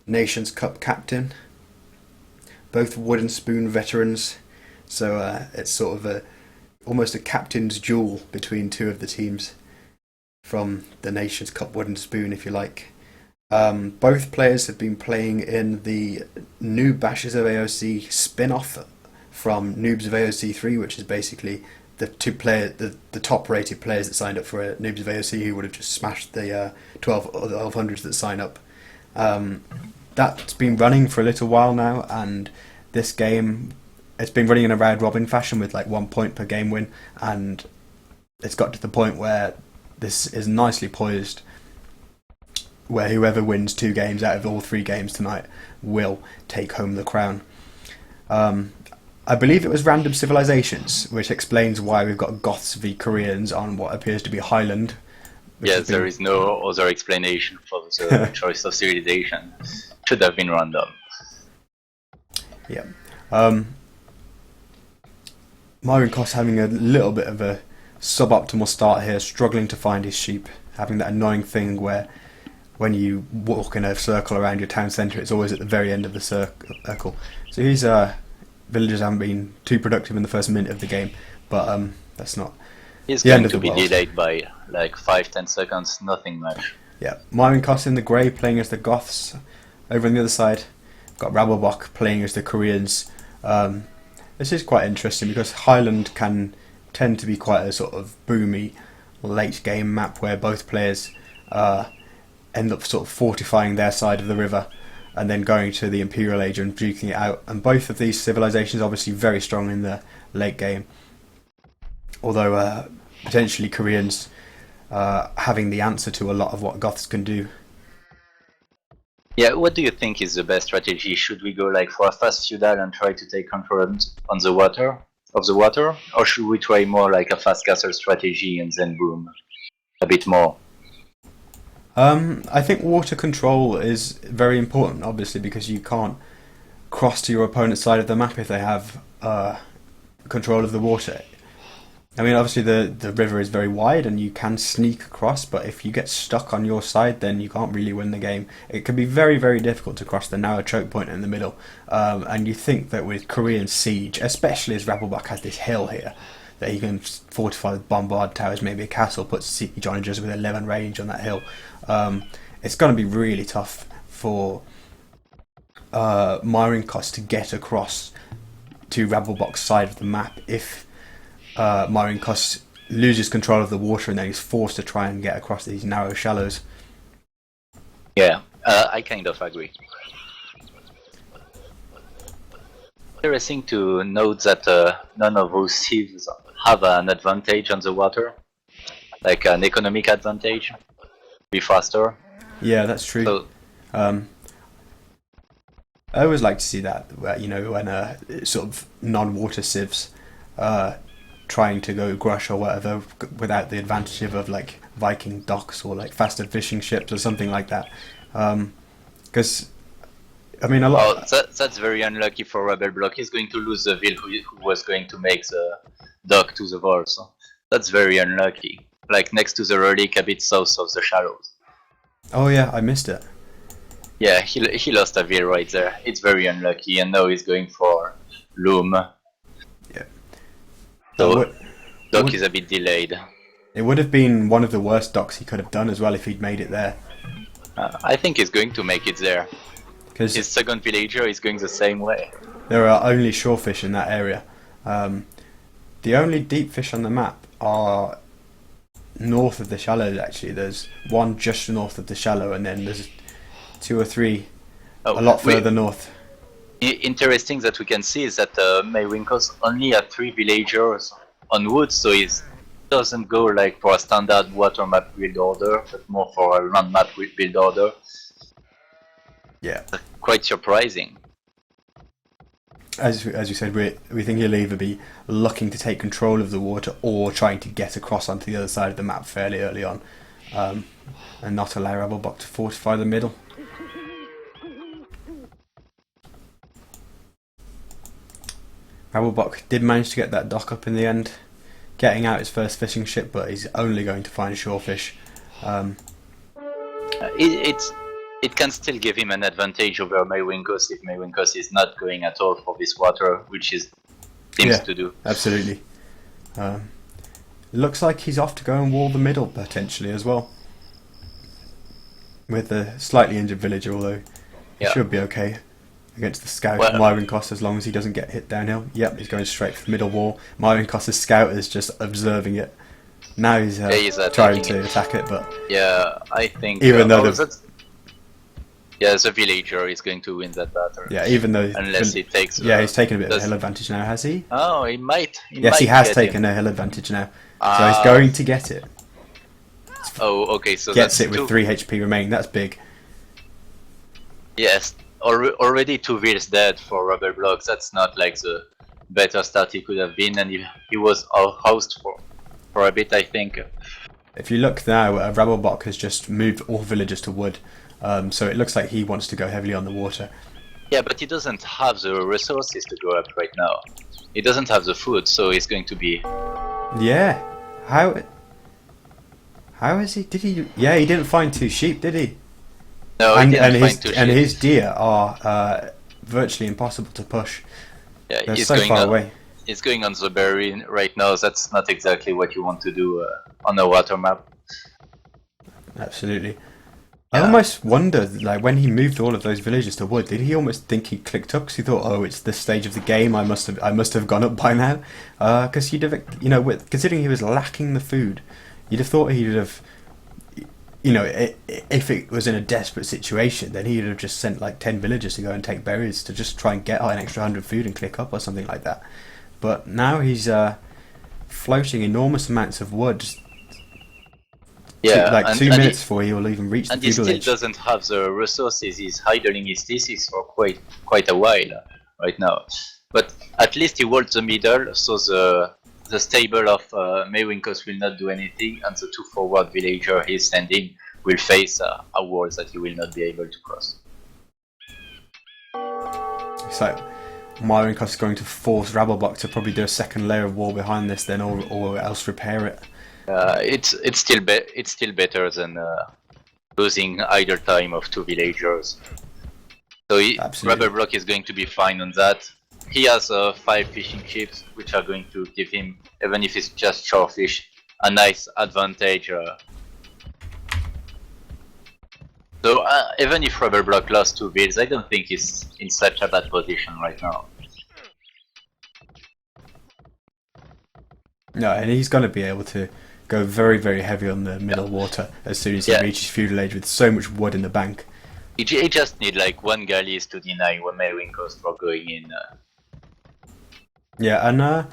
Nations Cup captain, both wooden spoon veterans. So it's sort of almost a captain's duel between two of the teams from the Nations Cup wooden spoon, if you like. Both players have been playing in the Noob Bashes of AOC spin-off from Noobs of AOC 3, which is basically the top rated players that signed up for Noobs of AOC who would have just smashed the 1200s that sign up. That's been running for a little while now, and this game, it's been running in a round robin fashion with like 1 point per game win, and it's got to the point where this is nicely poised, where whoever wins 2 games out of all 3 games tonight will take home the crown. I believe it was Random Civilizations, which explains why we've got Goths v Koreans on what appears to be Highland. Yes, there is no other explanation for the choice of civilization. Should have been random. Yeah. Maiwingkos having a little bit of a suboptimal start here, struggling to find his sheep, having that annoying thing where when you walk in a circle around your town centre, it's always at the very end of the circle. So his villagers haven't been too productive in the first minute of the game, but that's not He's the going end of to the be world. delayed by like 5-10 seconds, nothing much. Yeah, Maiwingkos in the grey playing as the Goths. Over on the other side, got Rablebok playing as the Koreans. This is quite interesting because Highland can tend to be quite a sort of boomy late game map where both players end up sort of fortifying their side of the river and then going to the Imperial Age and duking it out. And both of these civilizations obviously very strong in the late game, although potentially Koreans having the answer to a lot of what Goths can do. Yeah, what do you think is the best strategy? Should we go like for a fast feudal and try to take control on the water or should we try more like a fast castle strategy and then boom a bit more? I think water control is very important, obviously, because you can't cross to your opponent's side of the map if they have control of the water. I mean, obviously the river is very wide and you can sneak across, but if you get stuck on your side, then you can't really win the game. It can be very, very difficult to cross the narrow choke point in the middle. And you think that with Korean siege, especially as Rablebok has this hill here, that he can fortify with bombard towers, maybe a castle, put siege on just with 11 range on that hill. It's going to be really tough for Maiwingkos to get across to Rablebok's side of the map if Maiwingkos loses control of the water and then he's forced to try and get across these narrow shallows. Yeah, I kind of agree. Interesting to note that none of those thieves have an advantage on the water, like an economic advantage, be faster. Yeah, that's true. So, I always like to see that, where, you know, when sort of non-water civs trying to go grush or whatever without the advantage of like Viking docks or like faster fishing ships or something like that. Because I mean, a lot. that's very unlucky for Rablebok. He's going to lose the ville who was going to make the dock to the wall. So that's very unlucky. Like next to the relic, a bit south of the shallows. Oh yeah, I missed it. Yeah, he lost a ville right there. It's very unlucky, and now he's going for Loom. Yeah. So dock is a bit delayed. It would have been one of the worst docks he could have done as well if he'd made it there. I think he's going to make it there. Because his second villager is going the same way. There are only shorefish in that area. The only deep fish on the map are north of the shallows, actually. There's one just north of the shallow, and then there's 2 or 3 a lot further north. Interesting that we can see is that Maiwingkos only have 3 villagers on wood, so he doesn't go like for a standard water map build order, but more for a land map build order. Yeah. Quite surprising. As you said, we think he'll either be looking to take control of the water or trying to get across onto the other side of the map fairly early on, and not allow Rablebok to fortify the middle. Rablebok did manage to get that dock up in the end, getting out his first fishing ship, but he's only going to find shorefish. It's it can still give him an advantage over Maiwingkos if Maiwingkos is not going at all for this water, which is seems to do. Absolutely. Looks like he's off to go and wall the middle potentially as well, with a slightly injured villager, although he should be okay against the scout. Maiwingkos, as long as he doesn't get hit downhill. Yep, he's going straight for the middle wall. Maiwingkos' scout is just observing it. Now he's trying to attack it, but yeah, I think even though the villager is going to win that battle. Yeah, even though unless he takes. He's taken a bit of a hill advantage now, has he? Oh, he might. Yes, he has taken a hill advantage now, so he's going to get it. Oh, okay, so gets it with 3 HP remaining. That's big. Yes, already 2 vills dead for Rablebok. That's not like the better start he could have been, and he was our host for a bit, I think. If you look now, Rablebok has just moved all villagers to wood, so it looks like he wants to go heavily on the water. Yeah, but he doesn't have the resources to go up right now. He doesn't have the food, so he's going to be... Yeah, how is he? Did he? Yeah, he didn't find 2 sheep, did he? No, he didn't find 2 sheep. And his deer are virtually impossible to push. Yeah, they're so far away. He's going on the berry right now. That's not exactly what you want to do on a water map. Absolutely. I almost wondered, like, when he moved all of those villagers to wood, did he almost think he clicked up? Because he thought, oh, it's this stage of the game. I must have gone up by now. Because you'd have, considering he was lacking the food, you'd have thought he'd have, if it was in a desperate situation, then he'd have just sent like 10 villagers to go and take berries to just try and get an extra 100 food and click up or something like that. But now he's floating enormous amounts of wood. Yeah, 2 minutes before he will even reach the feudal age. And he still doesn't have the resources. He's idling his thesis for quite a while right now. But at least he holds the middle, so the stable of Maiwingkos will not do anything, and the 2 forward villager he's sending will face a wall that he will not be able to cross. So Maiwingkos is going to force Rablebok to probably do a second layer of wall behind this, then, or else repair it. It's still better than losing idle time of 2 villagers. So Rablebok is going to be fine on that. He has 5 fishing ships, which are going to give him, even if it's just shorefish, a nice advantage. So even if Rablebok lost 2 vills, I don't think he's in such a bad position right now. No, and he's going to be able to go very, very heavy on the middle water as soon as he reaches feudal age with so much wood in the bank. He just need like 1 galleys to deny Maiwingkos for going in. Yeah, and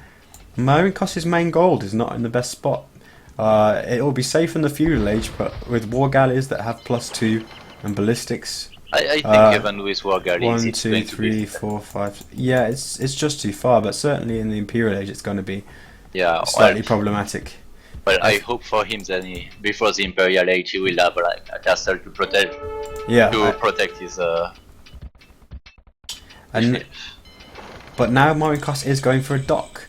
Maiwingkos' main gold is not in the best spot. It will be safe in the feudal age, but with war galleys that have +2 and ballistics. I think even with war galleys, 1, 2, 3, 4, 5. Yeah, it's just too far, but certainly in the imperial age, it's going to be slightly problematic. Well, I hope for him that before the imperial age, he will have like a castle to protect. Protect his. But now Maiwingkos is going for a dock,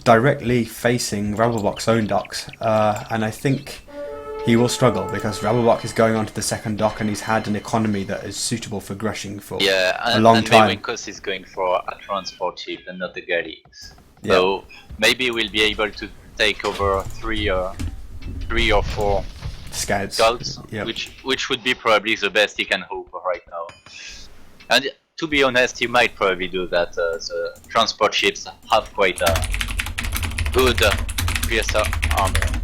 directly facing Rablebok's own docks, and I think he will struggle because Rablebok is going onto the second dock and he's had an economy that is suitable for grushing for a long time. And Maiwingkos is going for a transport ship and not a galley. So maybe we'll be able to take over 3 or 4 scouts, which would be probably the best he can hope for right now. And to be honest, he might probably do that. The transport ships have quite a good piercer armor.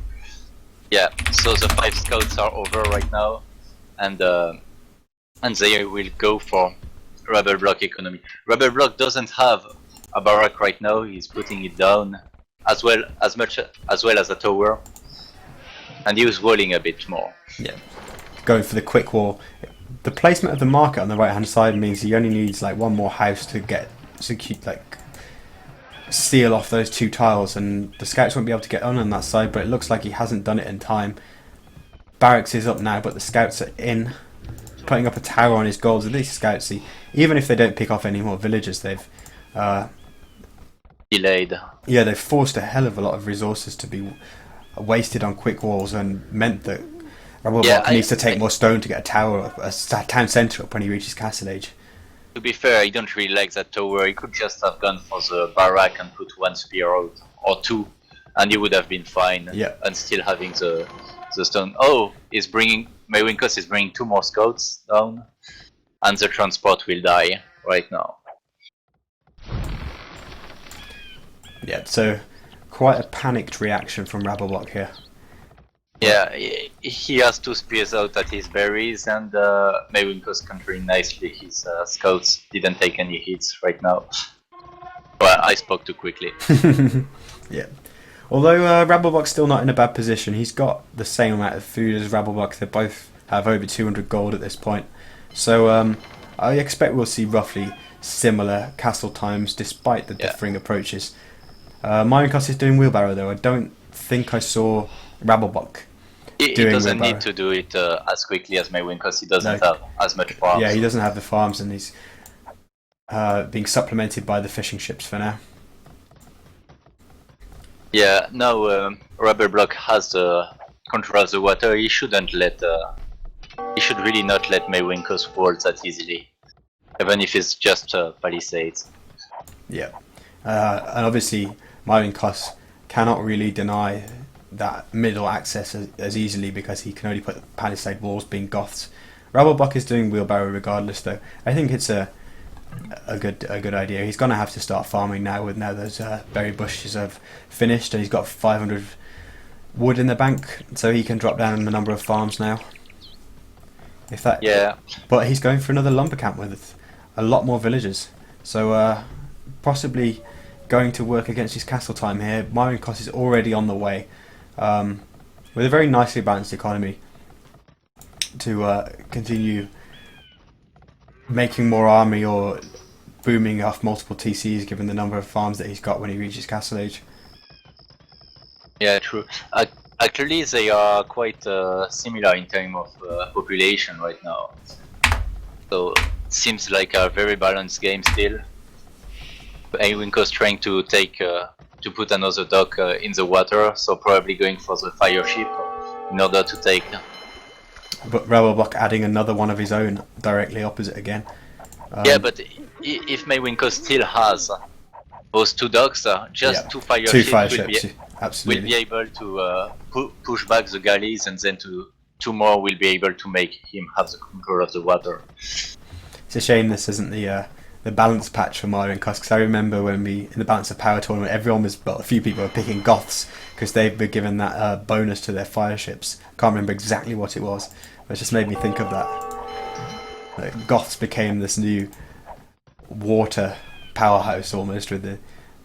Yeah, so the 5 scouts are over right now, and they will go for Rablebok economy. Rablebok doesn't have a barrack right now. He's putting it down as well as a tower, and he was walling a bit more. Yeah, going for the quick wall. The placement of the market on the right hand side means he only needs like 1 more house to seal off those 2 tiles, and the scouts won't be able to get on that side, but it looks like he hasn't done it in time. Barracks is up now, but the scouts are in, putting up a tower on his goals. And these scouts, even if they don't pick off any more villagers, they've delayed. Yeah, they've forced a hell of a lot of resources to be wasted on quick walls, and meant that Rablebok needs to take more stone to get a town centre up when he reaches Castle Age. To be fair, I don't really like that tower. He could just have gone for the barrack and put one spear out, or two, and he would have been fine. Yeah. And still having the stone. Oh, Maiwingkos is bringing 2 more scouts down, and the transport will die right now. Yeah, so quite a panicked reaction from Rablebok here. Yeah, he has 2 spears out at his berries, and Maiwingkos countering nicely. His scouts didn't take any hits right now. Well, I spoke too quickly. Yeah. Although Rablebok's still not in a bad position, he's got the same amount of food as Rablebok. They both have over 200 gold at this point. So I expect we'll see roughly similar castle times despite the differing approaches. Maiwingkos is doing wheelbarrow though. I don't think I saw Rablebok. He doesn't need to do it as quickly as Maiwingkos. He doesn't have as much farms. Yeah, he doesn't have the farms, and he's being supplemented by the fishing ships for now. Yeah, now Rablebok has the control of the water. He shouldn't let. He should really not let Maiwingkos wall that easily, even if it's just palisades. Yeah, and obviously Maiwingkos cannot really deny that middle access as easily because he can only put the palisade walls being Goths. Rablebok is doing wheelbarrow regardless though. I think it's a good idea. He's going to have to start farming now those berry bushes have finished, and he's got 500 wood in the bank, so he can drop down the number of farms now. But he's going for another lumber camp with a lot more villagers, so possibly going to work against his castle time here. Maiwingkos is already on the way with a very nicely balanced economy to continue making more army or booming off multiple TCs given the number of farms that he's got when he reaches Castle Age. Yeah, true. Actually, they are quite similar in terms of population right now. So it seems like a very balanced game still. Maiwingkos trying to put another dock in the water, so probably going for the fire ship in order to take. But Rablebok adding another one of his own directly opposite again. Yeah, but if Maiwingkos still has those 2 docks, just 2 fire ships will be able to push back the galleys, and then 2 more will be able to make him have the control of the water. It's a shame this isn't the balance patch for Maiwingkos, because I remember when in the Balance of Power tournament, a few people were picking Goths because they've been given that bonus to their fire ships. Can't remember exactly what it was, but it just made me think of that. Goths became this new water powerhouse almost with the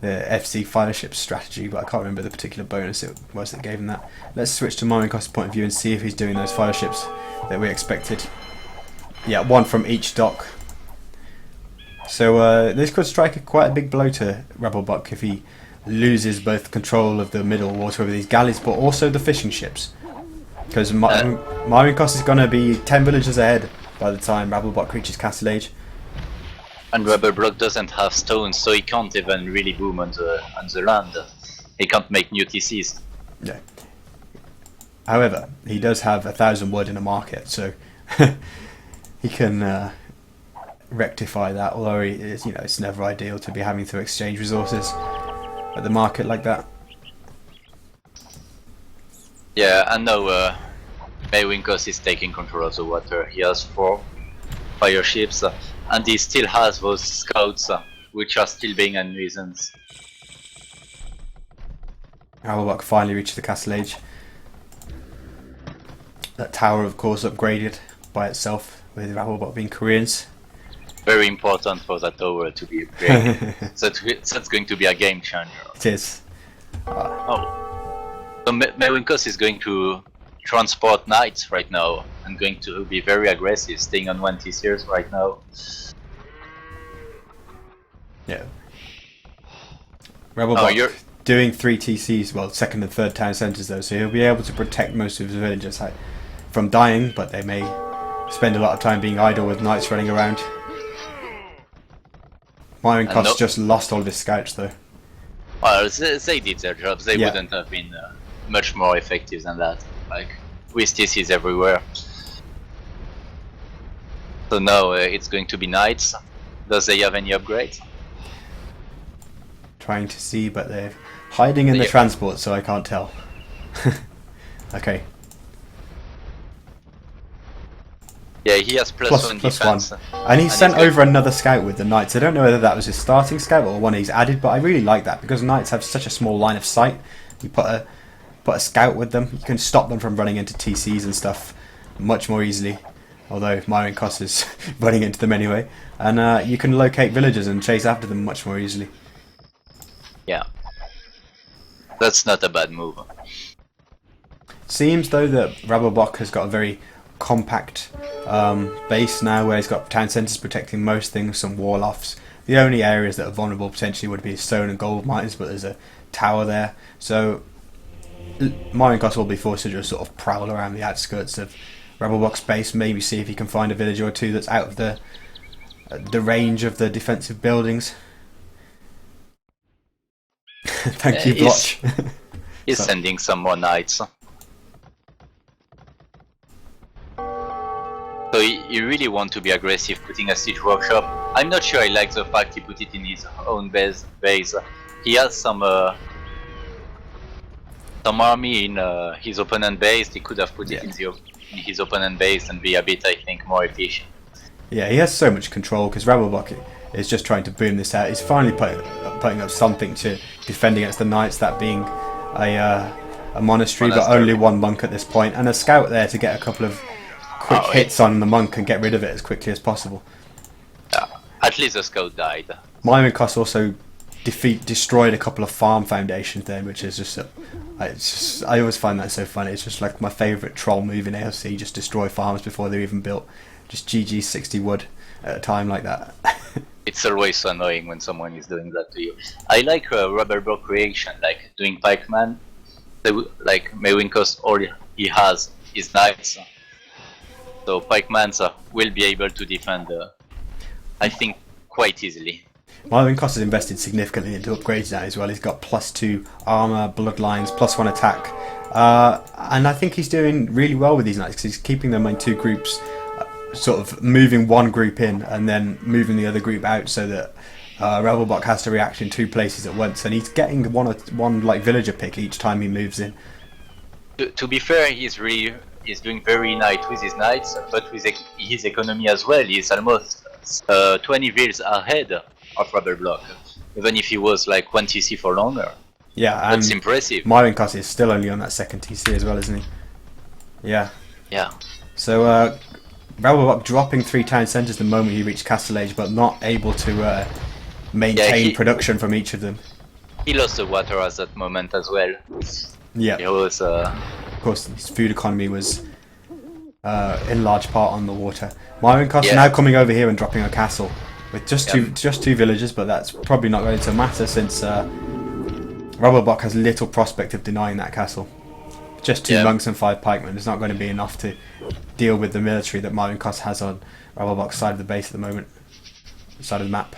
FC fire ship strategy, but I can't remember the particular bonus it was that gave him that. Let's switch to Maiwingkos' point of view and see if he's doing those fire ships that we expected. Yeah, 1 from each dock. So this could strike quite a big blow to Rablebok if he loses both control of the middle water over these galleys, but also the fishing ships. Because Maiwingkos is going to be 10 villages ahead by the time Rablebok reaches Castle Age. And Rablebok doesn't have stones, so he can't even really boom on the land. He can't make new TCs. Yeah. However, he does have 1,000 wood in a market, so he can rectify that. Although it's never ideal to be having to exchange resources at the market like that. Yeah, and now Maiwingkos is taking control of the water. He has 4 fire ships, and he still has those scouts, which are still being a nuisance. Rablebok finally reached the Castle Age. That tower, of course, upgraded by itself, with Rablebok being Koreans. Very important for that tower to be upgraded. That's going to be a game changer. It is. So Maiwingkos is going to transport knights right now and going to be very aggressive, staying on 1 TCs right now. Yeah. Rablebok doing 3 TCs, well, 2nd and 3rd town centres though, so he'll be able to protect most of his villagers from dying, but they may spend a lot of time being idle with knights running around. Maiwingkos just lost all of his scouts though. Well, they did their jobs. They wouldn't have been much more effective than that. with TCs everywhere. So now it's going to be knights. Does they have any upgrades? Trying to see, but they're hiding in the transport, so I can't tell. Okay. Yeah, he has plus one defense. +1. And he sent over another scout with the knights. I don't know whether that was his starting scout or one he's added, but I really like that because knights have such a small line of sight. You put a scout with them, you can stop them from running into TCs and stuff much more easily. Although Maiwingkos is running into them anyway. And you can locate villagers and chase after them much more easily. Yeah. That's not a bad move. Seems though that Rablebok has got a very compact base now where he's got town centres protecting most things, some wall-offs. The only areas that are vulnerable potentially would be stone and gold mines, but there's a tower there. So Maiwingkos will be forced to just sort of prowl around the outskirts of Rablebok's base, maybe see if he can find a village or two that's out of the range of the defensive buildings. Thank you, Blotch. He's sending some more knights. So he really want to be aggressive, putting a siege workshop. I'm not sure I like the fact he put it in his own base. He has some army in his opponent base. He could have put it in his opponent base and be a bit, I think, more efficient. Yeah, he has so much control because Rablebok is just trying to boom this out. He's finally putting up something to defend against the knights, that being a monastery, but only one monk at this point, and a scout there to get a couple of quick hits on the monk and get rid of it as quickly as possible. At least the scout died. Maiwingkos also destroyed a couple of farm foundations there, which is just I always find that so funny. It's just like my favourite troll move in AOC, just destroy farms before they're even built. Just GG 60 wood at a time like that. It's always so annoying when someone is doing that to you. I like Rablebok creation, like doing pikeman. Like Maiwingkos, all he has is knights. So pikemans will be able to defend, I think, quite easily. Maiwingkos has invested significantly into upgrades now as well. He's got +2 armour, bloodlines, +1 attack. And I think he's doing really well with these knights because he's keeping them in two groups, sort of moving one group in and then moving the other group out so that Rablebok has to react in two places at once. And he's getting one like villager pick each time he moves in. To be fair, he's doing very nice with his knights, but with his economy as well. He's almost 20 vills ahead of Rablebok, even if he was like 1 TC for longer. Yeah, and that's impressive. Maiwingkos is still only on that second TC as well, isn't he? Yeah. Yeah. So Rablebok dropping 3 town centres the moment he reached Castle Age, but not able to maintain production from each of them. He lost the water at that moment as well. Yeah. It was. Of course, his food economy was in large part on the water. Maiwingkos now coming over here and dropping a castle with just two villagers, but that's probably not going to matter since Rablebok has little prospect of denying that castle. Just 2 monks and 5 pikemen is not going to be enough to deal with the military that Maiwingkos has on Rablebok's side of the base at the moment, side of the map.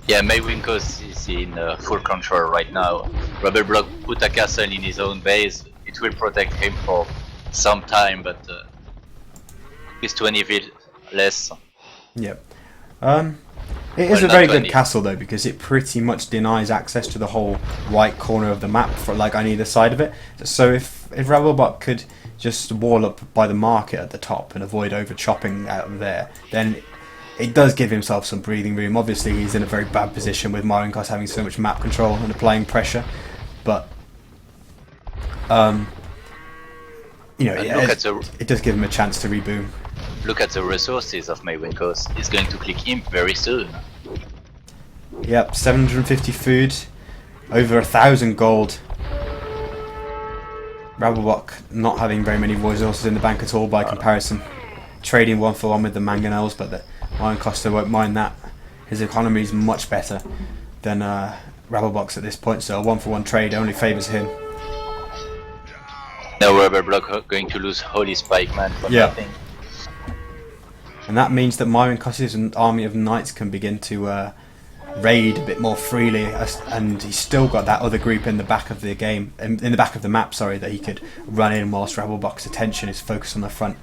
Yeah, Maiwingkos is in full control right now. Rablebok put a castle in his own base. It will protect him for some time, but he's 20 vills less. Yep. It is a very good castle though, because it pretty much denies access to the whole right corner of the map for like on either side of it. So if Rablebok could just wall up by the market at the top and avoid over chopping out of there, then it does give himself some breathing room. Obviously he's in a very bad position with Maiwingkos having so much map control and applying pressure, but you know, it does give him a chance to reboom. Look at the resources of Maiwingkos. He's going to click him very soon. Yep, 750 food, over 1,000 gold. Rablebok not having very many resources in the bank at all by comparison. Trading 1-for-1 with the mangonels, but the Maiwingkos won't mind that. His economy is much better than Rablebok's at this point, so a 1-for-1 trade only favours him. Now Rablebok going to lose all his pikemen for nothing. And that means that Maiwingkos' army of knights can begin to raid a bit more freely, and he's still got that other group in the back of the game, in the back of the map, sorry, that he could run in whilst Rablebok's attention is focused on the front.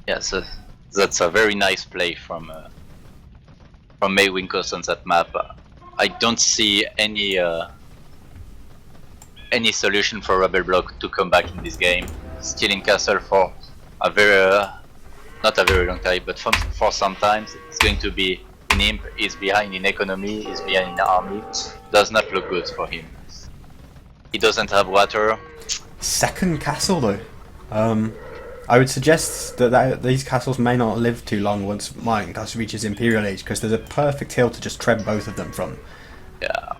Yeah, so that's a very nice play from Maiwingkos on that map. I don't see any solution for Rablebok to come back in this game. Still in castle for a very not a very long time, but for some time. It's going to be in imp, is behind in economy, is behind in army. Does not look good for him. He doesn't have water. Second castle though. I would suggest that these castles may not live too long once Maiwingkos reaches Imperial Age, because there's a perfect hill to just treb both of them from. Yeah.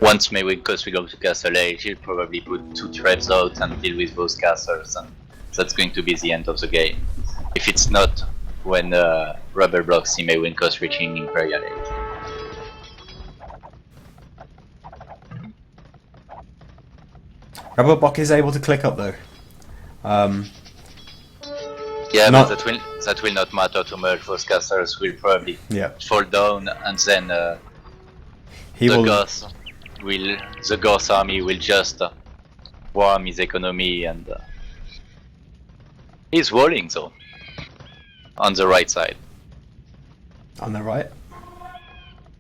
Once Maiwingkos will go to Castle Age, he'll probably put 2 trebs out and deal with those castles, and that's going to be the end of the game. If it's not when Rablebok see Maiwingkos reaching Imperial Age. Rablebok is able to click up though. Yeah, but that will not matter too much. Those castles will probably fall down, and then the Goth army will just warm his economy, and he's walling though on the right side. On the right?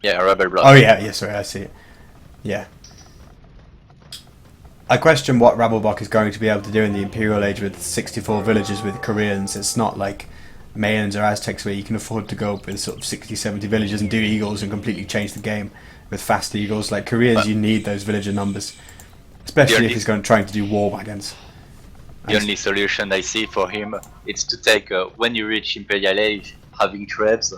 Yeah, Rablebok. Oh yeah, sorry, I see it. Yeah. I question what Rablebok is going to be able to do in the Imperial Age with 64 villages with Koreans. It's not like Mayans or Aztecs where you can afford to go up with sort of 60, 70 villages and do eagles and completely change the game with fast eagles. Like Koreans, you need those villager numbers, especially if he's trying to do war wagons. The only solution I see for him is to take, when you reach Imperial Age, having trebs,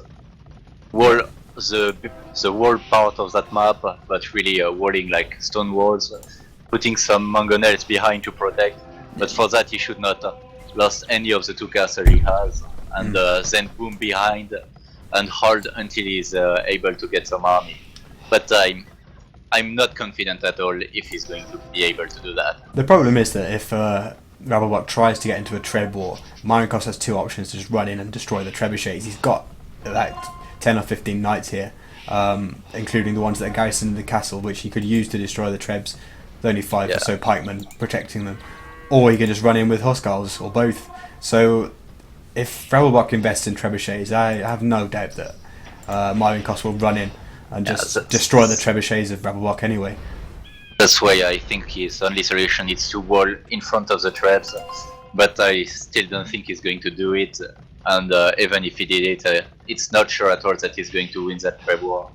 wall the wall part of that map, but really walling like stone walls, putting some mangonels behind to protect. But for that he should not lost any of the 2 castles he has, and then boom behind and hold until he's able to get some army. But I'm not confident at all if he's going to be able to do that. The problem is that if Rablebok tries to get into a treb war, Maiwingkos has 2 options to just run in and destroy the trebuchets. He's got like 10 or 15 knights here, including the ones that are garrisoned the castle, which he could use to destroy the trebs. There's only 5 or so pikemen protecting them. Or he could just run in with Huskars, or both. So if Rablebok invests in trebuchets, I have no doubt that Maiwingkos will run in and just destroy the trebuchets of Rablebok anyway. That's why I think his only solution is to wall in front of the trebs, but I still don't think he's going to do it, and even if he did it, it's not sure at all that he's going to win that treb war.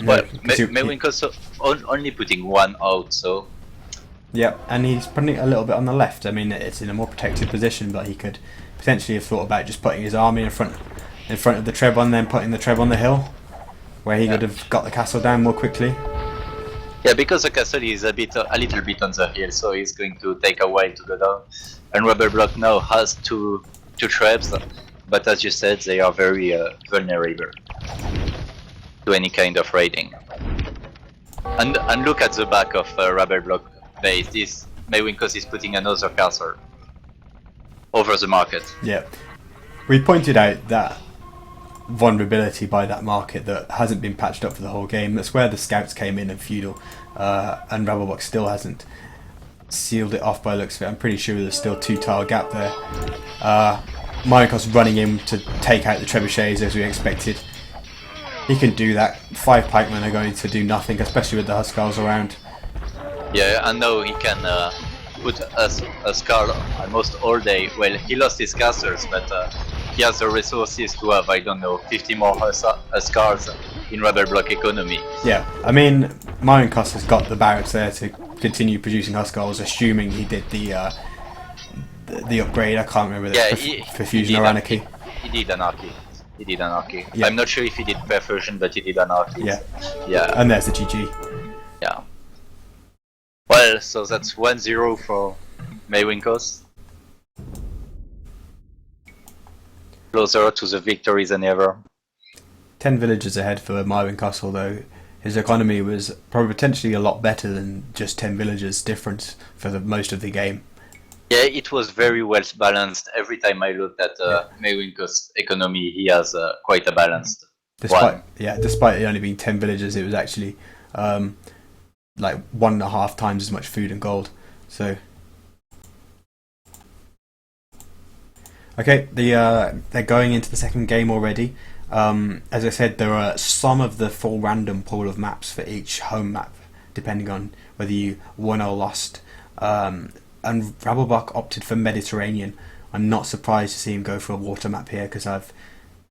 Well, Maiwingkos only putting 1 out, so... Yeah, and he's putting it a little bit on the left. I mean, it's in a more protected position, but he could potentially have thought about just putting his army in front of the treb and then putting the treb on the hill, where he could have got the castle down more quickly. Yeah, because the castle is a little bit on the hill, so it's going to take a while to go down. And Rablebok now has two trebs, but as you said, they are very vulnerable to any kind of raiding. And look at the back of Rablebok base. This Maiwingkos is putting another castle over the market. Yeah, we pointed out that vulnerability by that market that hasn't been patched up for the whole game. That's where the scouts came in feudal, and Rablebok still hasn't sealed it off by the looks of it. I'm pretty sure there's still 2 tile gap there. Maiwingkos running in to take out the trebuchets as we expected. He can do that. 5 pikemen are going to do nothing, especially with the Huskars around. Yeah, and now he can put a Scar almost all day. Well, he lost his castles, but he has the resources to have, I don't know, 50 more Scars in Rablebok economy. Yeah, I mean, Maiwingkos has got the barracks there to continue producing Huskars, assuming he did the upgrade. I can't remember Perfusion or Anarchy. He did Anarchy. Yeah. I'm not sure if he did Perfusion, but he did Anarchy. Yeah. And there's the GG. Yeah. Well, so that's 1-0 for Maiwingkos. Closer to the victory than ever. 10 villages ahead for Maiwingkos, although his economy was probably potentially a lot better than just 10 villages difference for most of the game. Yeah, it was very well balanced. Every time I looked at Maiwingkos' economy, he has quite a balanced Despite despite it only being 10 villagers, it was actually like 1.5 times as much food and gold. So okay, they're going into the second game already. As I said, there are some of the full random pool of maps for each home map, depending on whether you won or lost. And Rablebok opted for Mediterranean. I'm not surprised to see him go for a water map here, because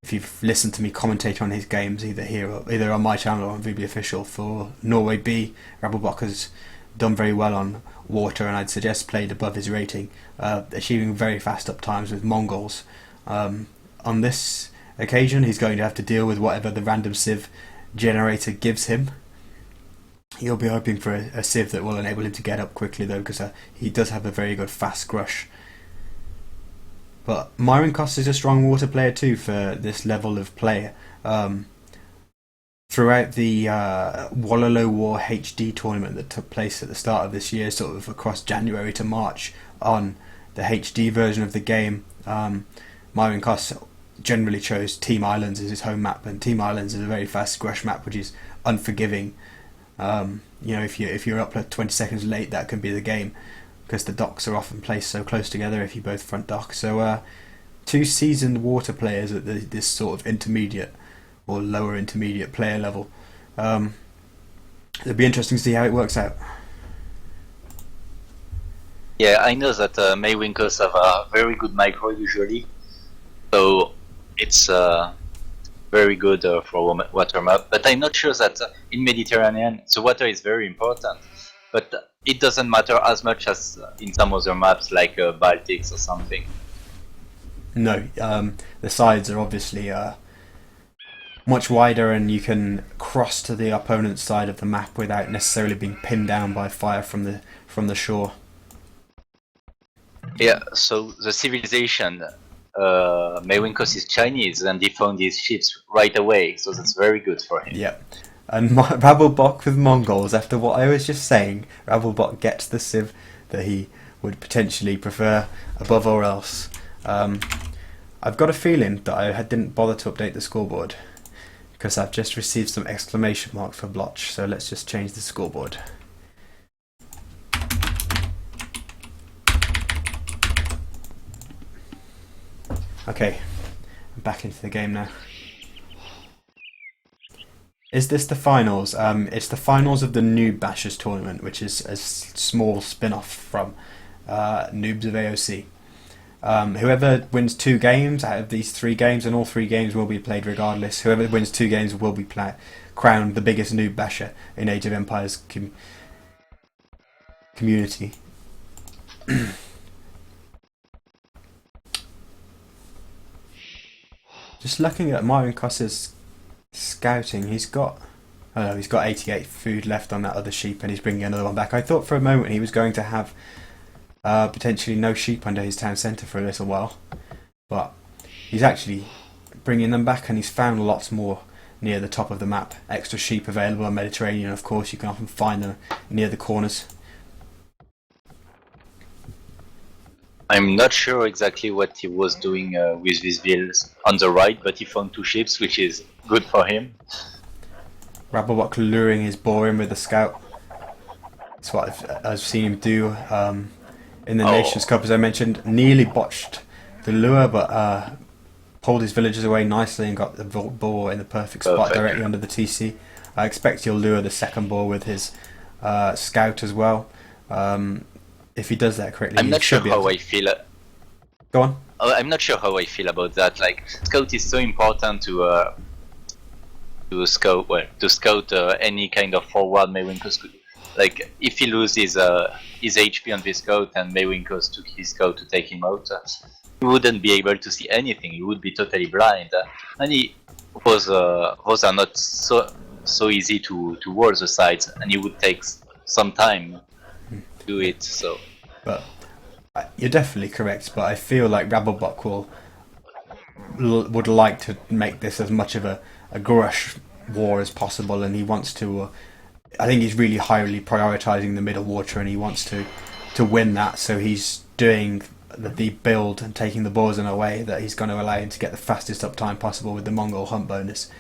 if you've listened to me commentate on his games, either on my channel or on VB Official for Norway B, Rablebok has done very well on water, and I'd suggest played above his rating, achieving very fast up times with Mongols. On this occasion, he's going to have to deal with whatever the random civ generator gives him. He'll be hoping for a civ that will enable him to get up quickly, though, because he does have a very good fast grush. But Maiwingkos is a strong water player too for this level of player. Throughout the Wololo War HD tournament that took place at the start of this year, sort of across January to March, on the HD version of the game, Maiwingkos generally chose Team Islands as his home map, and Team Islands is a very fast grush map which is unforgiving. If you're up like 20 seconds late, that can be the game, because the docks are often placed so close together if you both front dock. So two seasoned water players at this sort of intermediate or lower intermediate player level. It'll be interesting to see how it works out. Yeah, I know that Maiwingkos have a very good micro usually, so it's very good for water map. But I'm not sure that in Mediterranean the water is very important, but it doesn't matter as much as in some other maps like Baltics or something. No, the sides are obviously much wider, and you can cross to the opponent's side of the map without necessarily being pinned down by fire from the shore. Yeah, so the civilization, Maiwingkos is Chinese, and he found his ships right away, so that's very good for him. Yep. And Rablebok with Mongols, after what I was just saying, Rablebok gets the civ that he would potentially prefer above all else. I've got a feeling that I didn't bother to update the scoreboard, because I've just received some exclamation marks for Bloch, so let's just change the scoreboard. Okay, I'm back into the game now. Is this the finals? It's the finals of the Noob Bashers tournament, which is a small spin-off from Noobs of AOC. Whoever wins 2 games out of these 3 games, and all 3 games will be played regardless, whoever wins 2 games will be crowned the biggest Noob Basher in Age of Empires community. Just looking at Maiwingkos' scouting, he's got 88 food left on that other sheep, and he's bringing another one back. I thought for a moment he was going to have potentially no sheep under his town centre for a little while, but he's actually bringing them back, and he's found lots more near the top of the map. Extra sheep available in Mediterranean, of course. You can often find them near the corners. I'm not sure exactly what he was doing with these builds on the right, but he found 2 ships, which is good for him. Rablebok luring his boar in with the scout. That's what I've seen him do in the Nations Cup, as I mentioned. Nearly botched the lure, but pulled his villagers away nicely and got the boar in the perfect spot directly under the TC. I expect he'll lure the second boar with his scout as well. If he does that correctly, I'm not sure how I feel. Go on. I'm not sure how I feel about that. Like, scout is so important to scout any kind of forward Maiwingkos could. Like, if he loses his HP on this scout and Maiwingkos took his scout to take him out, he wouldn't be able to see anything. He would be totally blind. And those are not so easy to wall the sides, and it would take some time to do it. So, but you're definitely correct. But I feel like Rablebok would like to make this as much of a grush war as possible, and he wants to. I think he's really highly prioritising the middle water, and he wants to win that. So he's doing the build and taking the boars in a way that he's going to allow him to get the fastest uptime possible with the Mongol hunt bonus.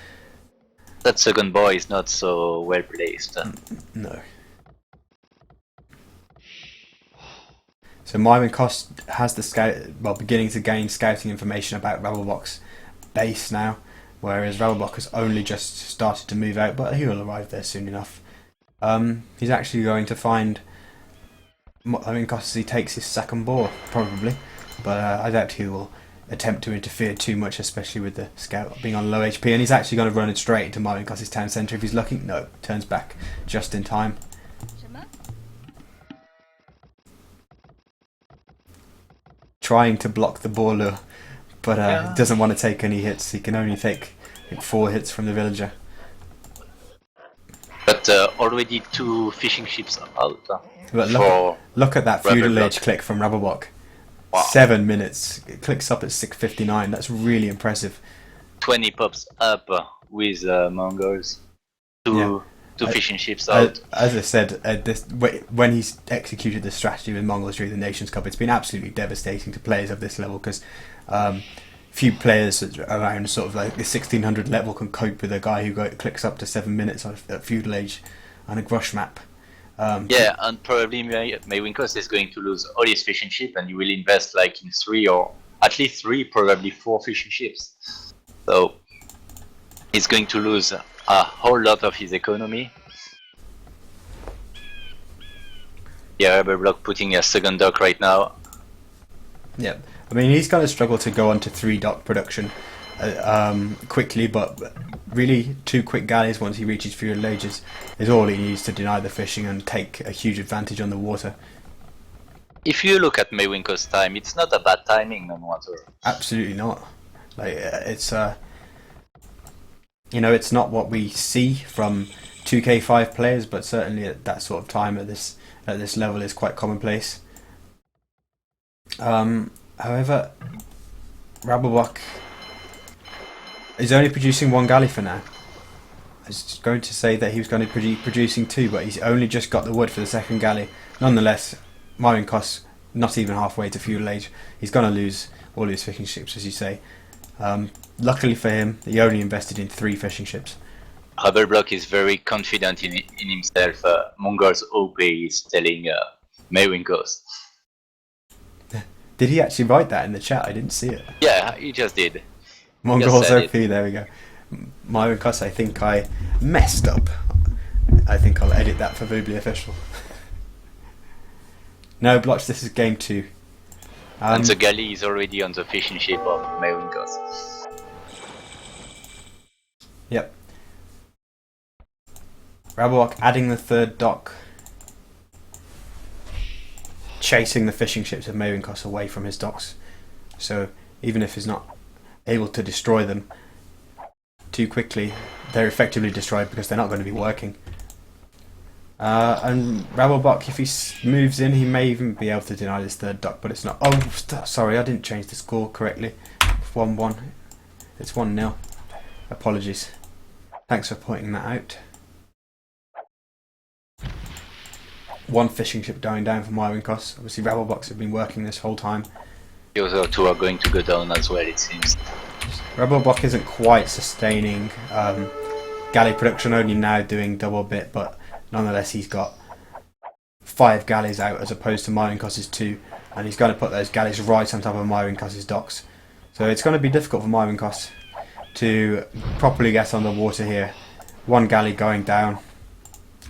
That second boy is not so well placed. No. So Maiwingkos has the beginning to gain scouting information about Rablebok's base now, whereas Rablebok has only just started to move out, but he will arrive there soon enough. He's actually going to find Maiwingkos as he takes his second boar, probably, but I doubt he will attempt to interfere too much, especially with the scout being on low HP, and he's actually going to run it straight into Maiwingkos' town centre if he's lucky. No, turns back just in time. Trying to block the boar lure, but doesn't want to take any hits. He can only take 4 hits from the villager. But already 2 fishing ships out. But look at that feudal age click from Rablebok. Wow. 7 minutes. It clicks up at 6:59. That's really impressive. 20 pops up with Mongols. Two fishing ships out. As I said, when he's executed this strategy with Mongols during the Nations Cup, it's been absolutely devastating to players of this level because few players around sort of like the 1600 level can cope with a guy who clicks up to 7 minutes at feudal age on a Grush map. And probably Maiwingkos is going to lose all his fishing ship, and you will invest like in 3 or at least 3, probably 4 fishing ships. So he's going to lose a whole lot of his economy. Yeah, Rablebok putting a second dock right now. Yeah, I mean he's going to struggle to go on to 3 dock production quickly, but really 2 quick galleys once he reaches feudal ages is all he needs to deny the fishing and take a huge advantage on the water. If you look at Maiwingkos' time, it's not a bad timing on water. Absolutely not. Like it's it's not what we see from 2K5 players, but certainly at that sort of time at this level is quite commonplace. However, Rablebok is only producing 1 galley for now. I was going to say that he was going to be producing 2, but he's only just got the wood for the second galley. Nonetheless, Maiwingkos not even halfway to feudal age. He's going to lose all his fishing ships, as you say. Luckily for him, he only invested in 3 fishing ships. Rablebok is very confident in himself. Mongols OP is telling Maiwingkos. Did he actually write that in the chat? I didn't see it. Yeah, he just did. Mongols OP, there we go. Maiwingkos, I think I messed up. I think I'll edit that for Voobly Official. No, Blotch, this is game 2. And the galley is already on the fishing ship of Maiwingkos. Yep. Rablebok adding the 3rd dock, chasing the fishing ships of Maiwingkos away from his docks. So even if he's not able to destroy them too quickly, they're effectively destroyed because they're not going to be working. And Rablebok, if he moves in, he may even be able to deny this 3rd dock, but it's not. Oh, sorry, I didn't change the score correctly. 1-1. It's 1-0. Apologies. Thanks for pointing that out. 1 fishing ship going down for Maiwingkos. Obviously, Rableboks have been working this whole time. The other 2 are going to go down as well, it seems. Rablebok isn't quite sustaining galley production, only now doing double bit, but nonetheless he's got 5 galleys out as opposed to Maiwingkos' 2, and he's going to put those galleys right on top of Maiwingkos' docks. So it's going to be difficult for Maiwingkos to properly get on the water here. 1 galley going down,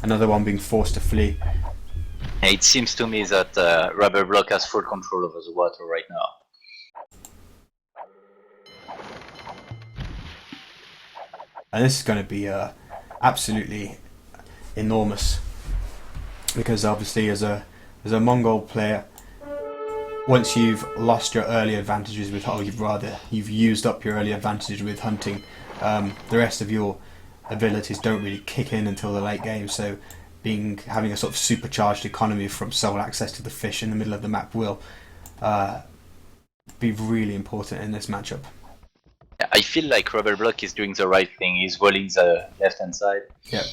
another one being forced to flee. It seems to me that Rablebok has full control over the water right now. And this is going to be absolutely enormous, because obviously as a Mongol player, once you've lost your early advantages with, you've used up your early advantages with hunting, the rest of your abilities don't really kick in until the late game. So having a sort of supercharged economy from sole access to the fish in the middle of the map will be really important in this matchup. I feel like Rablebok is doing the right thing. He's rolling the left-hand side. Yeah.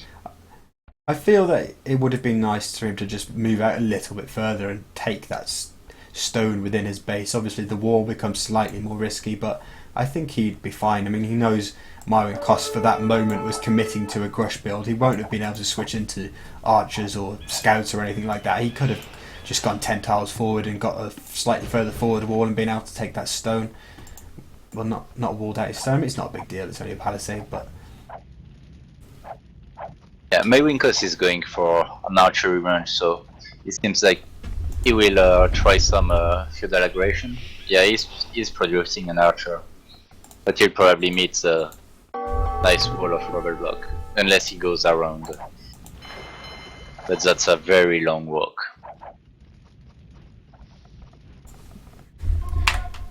I feel that it would have been nice for him to just move out a little bit further and take that stone within his base. Obviously, the wall becomes slightly more risky, but I think he'd be fine. I mean, he knows Maiwingkos for that moment was committing to a Grush build. He won't have been able to switch into archers or scouts or anything like that. He could have just gone 10 tiles forward and got a slightly further forward wall and been able to take that stone. Well, not walled out his stone. It's not a big deal. It's only a palisade, but Yeah, Maiwingkos is going for an archery range, so it seems like he will try some feudal aggression. Yeah, he's producing an archer, but he'll probably meet a nice wall of Rablebok, unless he goes around. But that's a very long walk.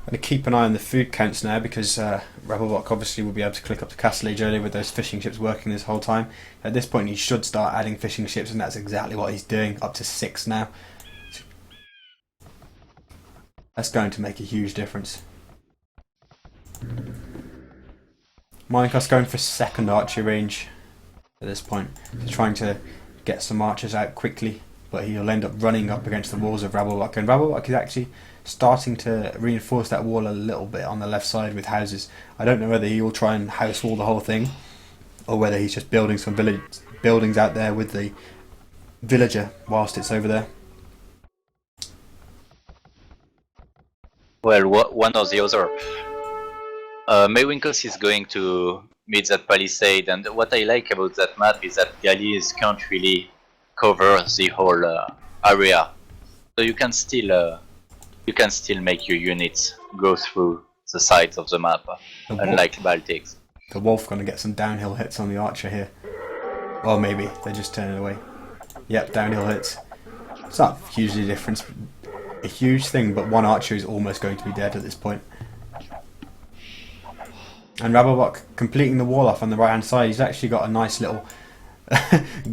I'm going to keep an eye on the food counts now, because Rablebok obviously will be able to click up the castle age earlier with those fishing ships working this whole time. At this point he should start adding fishing ships, and that's exactly what he's doing, up to 6 now. That's going to make a huge difference. Maiwingkos going for second archery range at this point. He's trying to get some archers out quickly, but he'll end up running up against the walls of Rablebok, and Rablebok is actually starting to reinforce that wall a little bit on the left side with houses. I don't know whether he will try and house wall the whole thing, or whether he's just building some buildings out there with the villager whilst it's over there. Well, one or the other. Maiwingkos is going to meet that palisade, and what I like about that map is that galleys can't really cover the whole area, so you can still make your units go through the sides of the map, unlike Baltics. The wolf going to get some downhill hits on the archer here. Or maybe they're just turning away. Yep, downhill hits. It's not hugely different, a huge thing, but one archer is almost going to be dead at this point. And Rablebok completing the wall off on the right hand side. He's actually got a nice little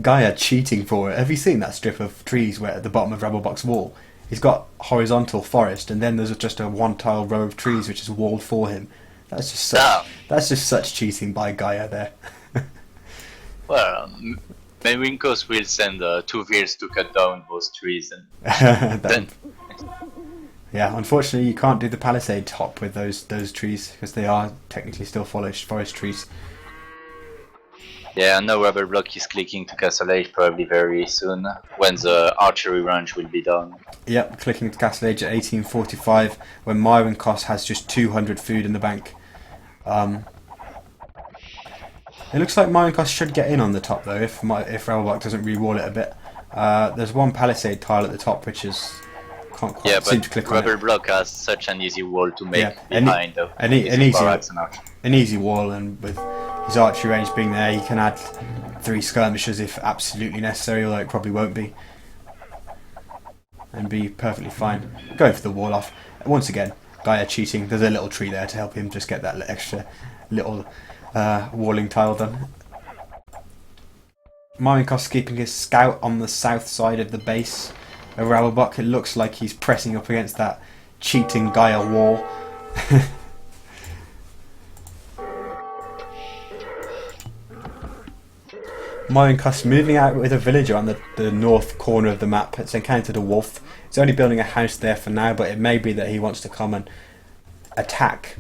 Gaia cheating for it. Have you seen that strip of trees where at the bottom of Rablebok's wall? He's got horizontal forest, and then there's just a one-tile row of trees which is walled for him. That's just such cheating by Gaia there. Well, Maiwingkos will send 2 Veers to cut down those trees, and then. Yeah, unfortunately you can't do the palisade top with those trees, because they are technically still forest trees. Yeah, no Rablebok is clicking to Castle Age probably very soon, when the archery range will be done. Yep, clicking to Castle Age at 1845, when Maiwingkos has just 200 food in the bank. It looks like Maiwingkos should get in on the top though, if Rablebok doesn't re-wall it a bit. There's one palisade tile at the top which is can't quite seem to click on it. Rablebok has such an easy wall to make behind an easy wall, and with his archery range being there, he can add 3 skirmishers if absolutely necessary, although it probably won't be, and be perfectly fine. Going for the wall off. Once again, Gaia cheating. There's a little tree there to help him just get that extra little walling tile done. Maiwingkos keeping his scout on the south side of the base of Rablebok. It looks like he's pressing up against that cheating Gaia wall. Maiwingkos moving out with a villager on the north corner of the map. It's encountered a wolf. He's only building a house there for now, but it may be that he wants to come and attack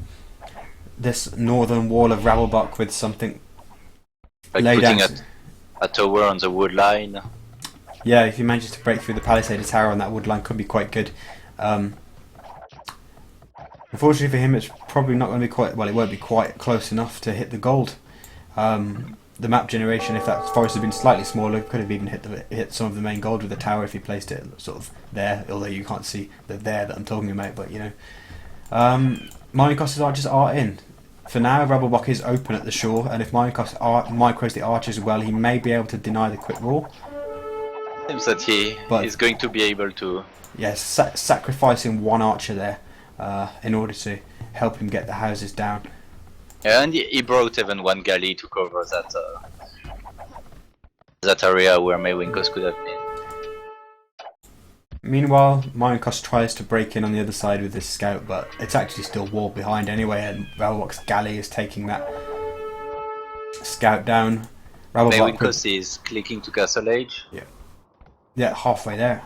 this northern wall of Rablebok with something. Like putting a tower on the wood line. Yeah, if he manages to break through the palisade, a tower on that wood line could be quite good. Unfortunately for him, it's probably not going to be quite. Well, it won't be quite close enough to hit the gold. The map generation, if that forest had been slightly smaller, could have even hit some of the main gold with the tower if he placed it sort of there. Although you can't see the there that I'm talking about, but you know. Maiwingkos' archers are in. For now, Rablebok is open at the shore, and if Maiwingkos micros the archers well, he may be able to deny the quick wall. Seems that he is going to be able to. Yes, sacrificing one archer there in order to help him get the houses down. Yeah, and he brought even one galley to cover that area where Maiwingkos could have been. Meanwhile, Maiwingkos tries to break in on the other side with this scout, but it's actually still walled behind anyway, and Rablebok's galley is taking that scout down. Maiwingkos is clicking to Castle Age. Yeah, halfway there.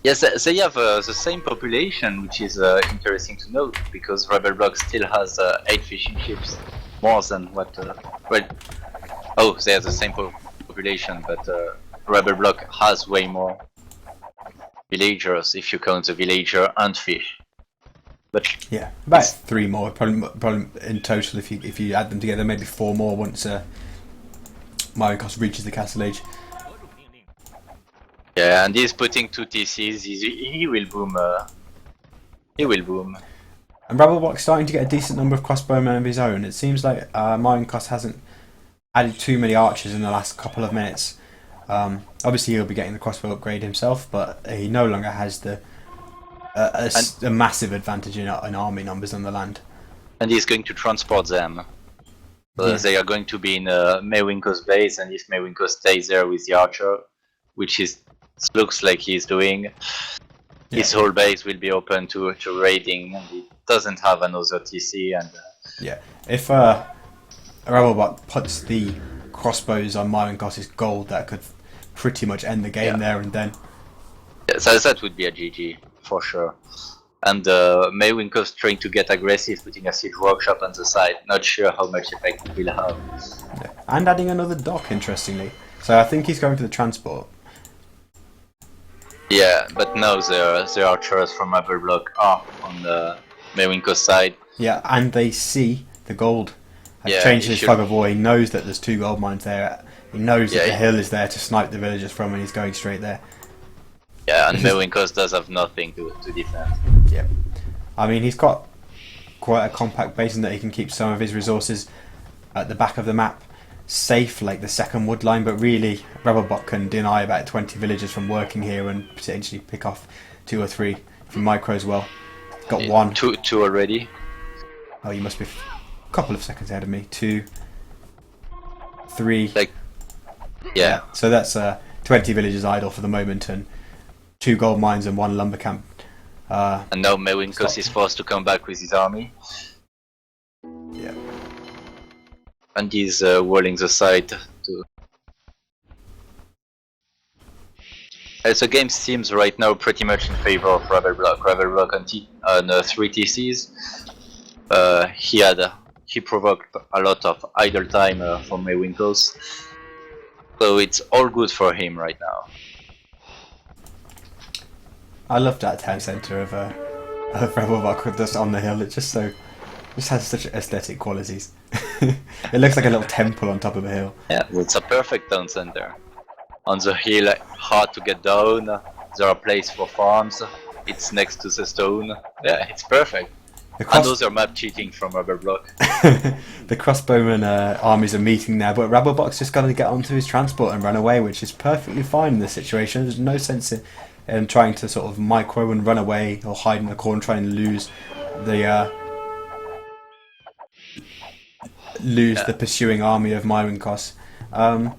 Yes, they have the same population, which is interesting to note because Rablebok still has 8 fishing ships, more than what. Well, oh, they have the same population, but Rablebok has way more villagers if you count the villager and fish. But Yeah, about 3 more, probably in total if you add them together, maybe 4 more once Maiwingkos reaches the castle age. yeah, and he's putting 2 TCs. He will boom. He will boom. And Rablebok's starting to get a decent number of crossbowmen of his own. It seems like Maiwingkos hasn't added too many archers in the last couple of minutes. Obviously, he'll be getting the crossbow upgrade himself, but he no longer has a massive advantage in army numbers on the land. And he's going to transport them. They are going to be in Maiwingkos base, and if Maiwingkos stays there with the archer, which looks like he's doing, his whole base will be open to raiding, and he doesn't have another TC. And yeah, if Rablebok puts the crossbows on Maiwingkos' gold, that could pretty much end the game there and then. Yeah, so that would be a GG for sure. And Maiwingkos trying to get aggressive, putting a siege workshop on the side. Not sure how much effect it will have. Yeah. And adding another dock, interestingly. So I think he's going for the transport. Yeah, but no, the archers from Rablebok are on the Maiwingkos side. Yeah, and they see the gold. Has changed his fog of war. He knows that there's 2 gold mines there. He knows that the hill is there to snipe the villagers from, and he's going straight there. Yeah, and Maiwingkos does have nothing to defend. Yeah. I mean, he's got quite a compact base in that he can keep some of his resources at the back of the map safe, like the second wood line, but really, Rablebok can deny about 20 villagers from working here and potentially pick off 2 or 3 from micro as well. Got 1. Two already. Oh, you must be a couple of seconds ahead of me. 2, 3. Yeah. So that's 20 villagers idle for the moment, and 2 gold mines and 1 lumber camp. And now Maiwingkos is forced to come back with his army. Yeah. And he's walling the side too. The game seems right now pretty much in favor of Rablebok. Rablebok on 3 TCs. He provoked a lot of idle time from Maiwingkos. So it's all good for him right now. I love that town centre of Rablebok with this on the hill. It just has such aesthetic qualities. It looks like a little temple on top of a hill. Yeah, it's a perfect town center. On the hill, hard to get down. There are places for farms. It's next to the stone. Yeah, it's perfect. Another map cheating from Rablebok. The crossbowman armies are meeting there, but Rablebok's just got to get onto his transport and run away, which is perfectly fine in this situation. There's no sense in trying to sort of micro and run away or hide in the corner, trying to lose the pursuing army of Maiwingkos. I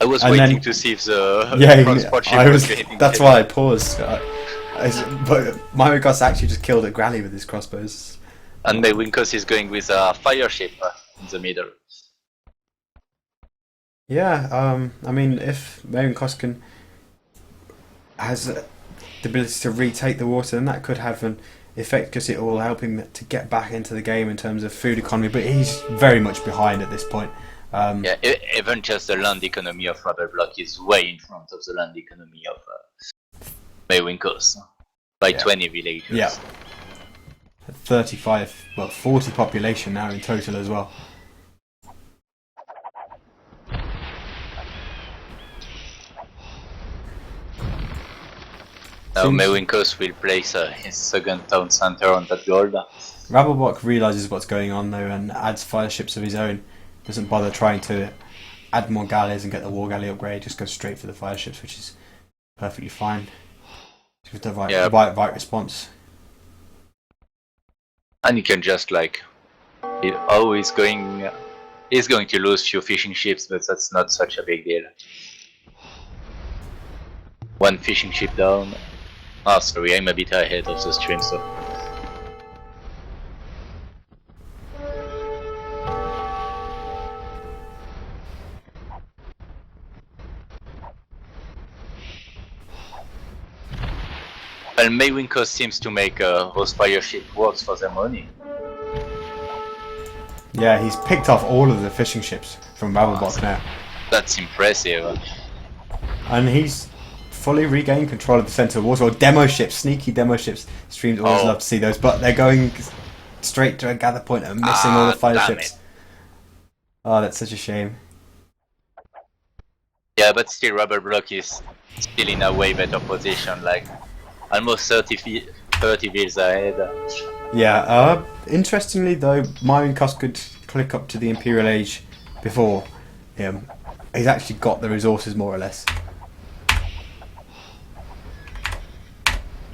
was waiting to see if the transport ship was getting that's why I paused. But Maiwingkos actually just killed a granny with his crossbows. And Maiwingkos is going with a fire ship in the middle. Yeah, I mean, if Maiwingkos has the ability to retake the water, then that could have an effect because it will help him to get back into the game in terms of food economy. But he's very much behind at this point. Yeah, even just the land economy of Rablebok is way in front of the land economy of Maiwingkos by 20 villagers. Yeah. 40 population now in total as well. Now Maiwingkos will place his second town center on that gold. Rablebok realises what's going on though and adds fire ships of his own. Doesn't bother trying to add more galleys and get the war galley upgrade, just goes straight for the fire ships, which is perfectly fine. With the right response. And he can just he's going to lose few fishing ships, but that's not such a big deal. 1 fishing ship down. Oh, sorry, I'm a bit ahead of the stream, so. Well, Maiwingkos seems to make those fire ship works for their money. Yeah, he's picked off all of the fishing ships from Rablebok now. That's impressive. And he's fully regained control of the centre of water. Or demo ships, sneaky demo ships. Streams always love to see those, but they're going straight to a gather point and missing all the fire ships. It. Oh, that's such a shame. Yeah, but still Rablebok is still in a way better position, like almost 30 wheels ahead. Yeah, interestingly though, Maiwingkos could click up to the Imperial Age before him. He's actually got the resources more or less.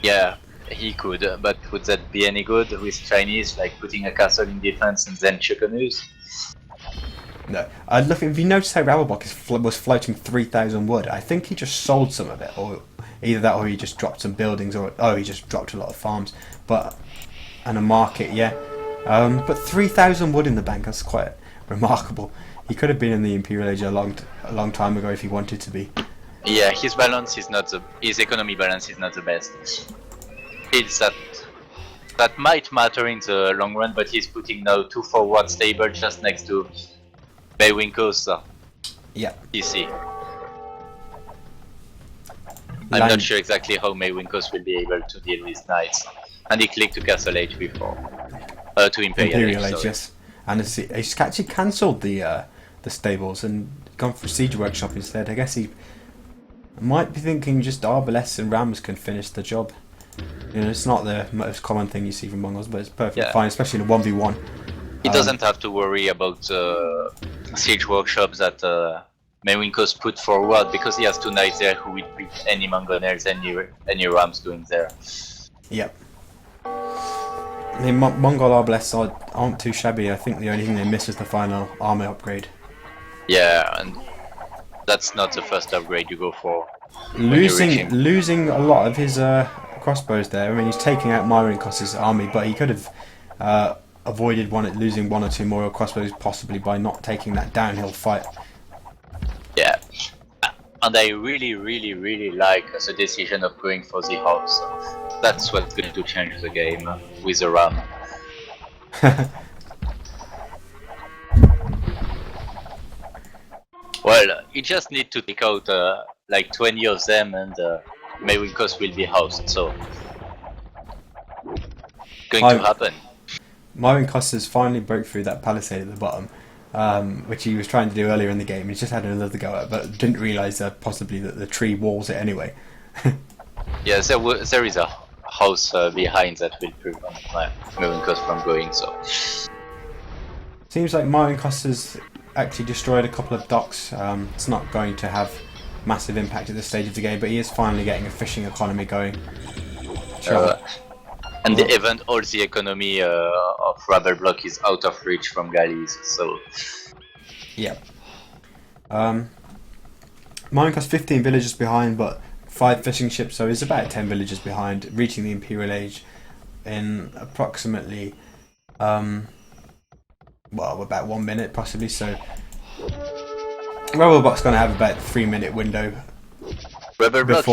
Yeah, he could, but would that be any good with Chinese, like putting a castle in defense and then Chukanus? No. Look, if you notice how Rablebok was floating 3,000 wood, I think he just sold some of it, or either that or he just dropped some buildings, or he just dropped a lot of farms, and a market, yeah. But 3,000 wood in the bank, that's quite remarkable. He could have been in the Imperial Age a long time ago if he wanted to be. Yeah, his balance is not his economy balance is not the best. It's that might matter in the long run, but he's putting now 2 forward stable just next to Maiwingkos. Yeah. DC. I'm not sure exactly how Maiwingkos will be able to deal with knights. And he clicked to Castle Age before. To Imperial Age, yes. And he's actually cancelled the stables and gone for Siege Workshop instead. I guess he might be thinking just Arbalests and Rams can finish the job. You know, it's not the most common thing you see from Mongols, but it's perfectly fine, especially in a 1v1. He doesn't have to worry about Siege Workshops that Maiwingkos put forward, because he has 2 knights there who will beat any Mangonels, any Rams going there. Yep. I mean, Mongol Arbalests aren't too shabby. I think the only thing they miss is the final armor upgrade. Yeah, and that's not the first upgrade you go for. Losing a lot of his crossbows there. I mean, he's taking out Maiwingkos' army, but he could have avoided losing 1 or 2 more crossbows possibly by not taking that downhill fight. Yeah, and I really like the decision of going for the house. That's what's going to change the game with the Ram. Well, you just need to take out like 20 of them, and Maiwingkos will be housed, so going to happen. Maiwingkos has finally broke through that palisade at the bottom, which he was trying to do earlier in the game. He's just had another go at it, but didn't realise possibly that the tree walls it anyway. Yeah, there is a house behind that will prevent Maiwingkos from going, so... Seems like Maiwingkos has actually destroyed a couple of docks. It's not going to have massive impact at this stage of the game, but he is finally getting a fishing economy going. And even all the economy of Rablebok is out of reach from galleys, so... Yeah. Maiwingkos 15 villages behind, but 5 fishing ships, so he's about 10 villages behind, reaching the Imperial Age in approximately, well, about 1 minute possibly, so... Rablebok's going to have about a 3-minute window. Rablebok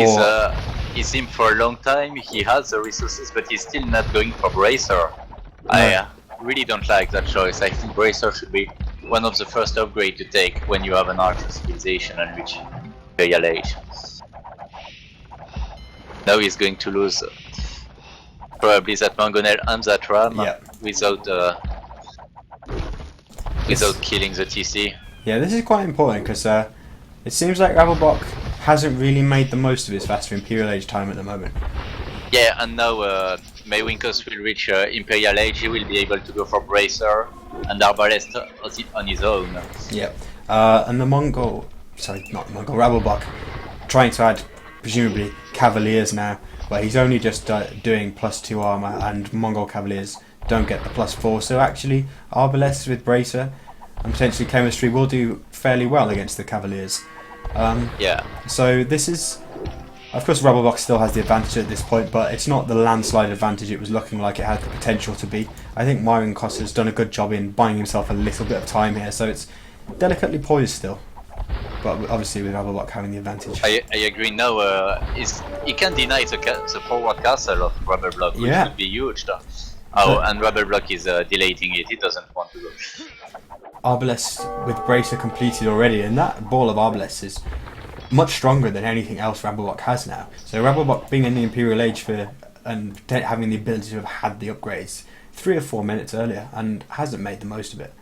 is in for a long time, he has the resources, but he's still not going for Bracer. No. I really don't like that choice. I think Bracer should be one of the first upgrades to take when you have an archer civilization and reach Imperial Age. Now he's going to lose probably that Mangonel and that Ram without killing the TC. Yeah, this is quite important because it seems like Rablebok hasn't really made the most of his faster Imperial Age time at the moment. Yeah, and now Maiwingkos will reach Imperial Age, he will be able to go for Bracer and Arbalest on his own. Yeah, and the Rablebok trying to add presumably Cavaliers now, but he's only just doing +2 armor, and Mongol Cavaliers don't get the +4, so actually Arbalests with Bracer and potentially Chemistry will do fairly well against the Cavaliers. Yeah. So this is, of course, Rablebok still has the advantage at this point, but it's not the landslide advantage it was looking like it had the potential to be. I think Maiwingkos has done a good job in buying himself a little bit of time here, so it's delicately poised still. but obviously with Rablebok having the advantage. I agree. Now, he can deny the forward castle of Rablebok, which Yeah. would be huge. Though. Oh, and Rablebok is deleting it. He doesn't want to go. Arbalest with Bracer completed already, and that ball of Arbalest is much stronger than anything else Rablebok has now. So Rablebok being in the Imperial Age and having the ability to have had the upgrades 3 or 4 minutes earlier and hasn't made the most of it.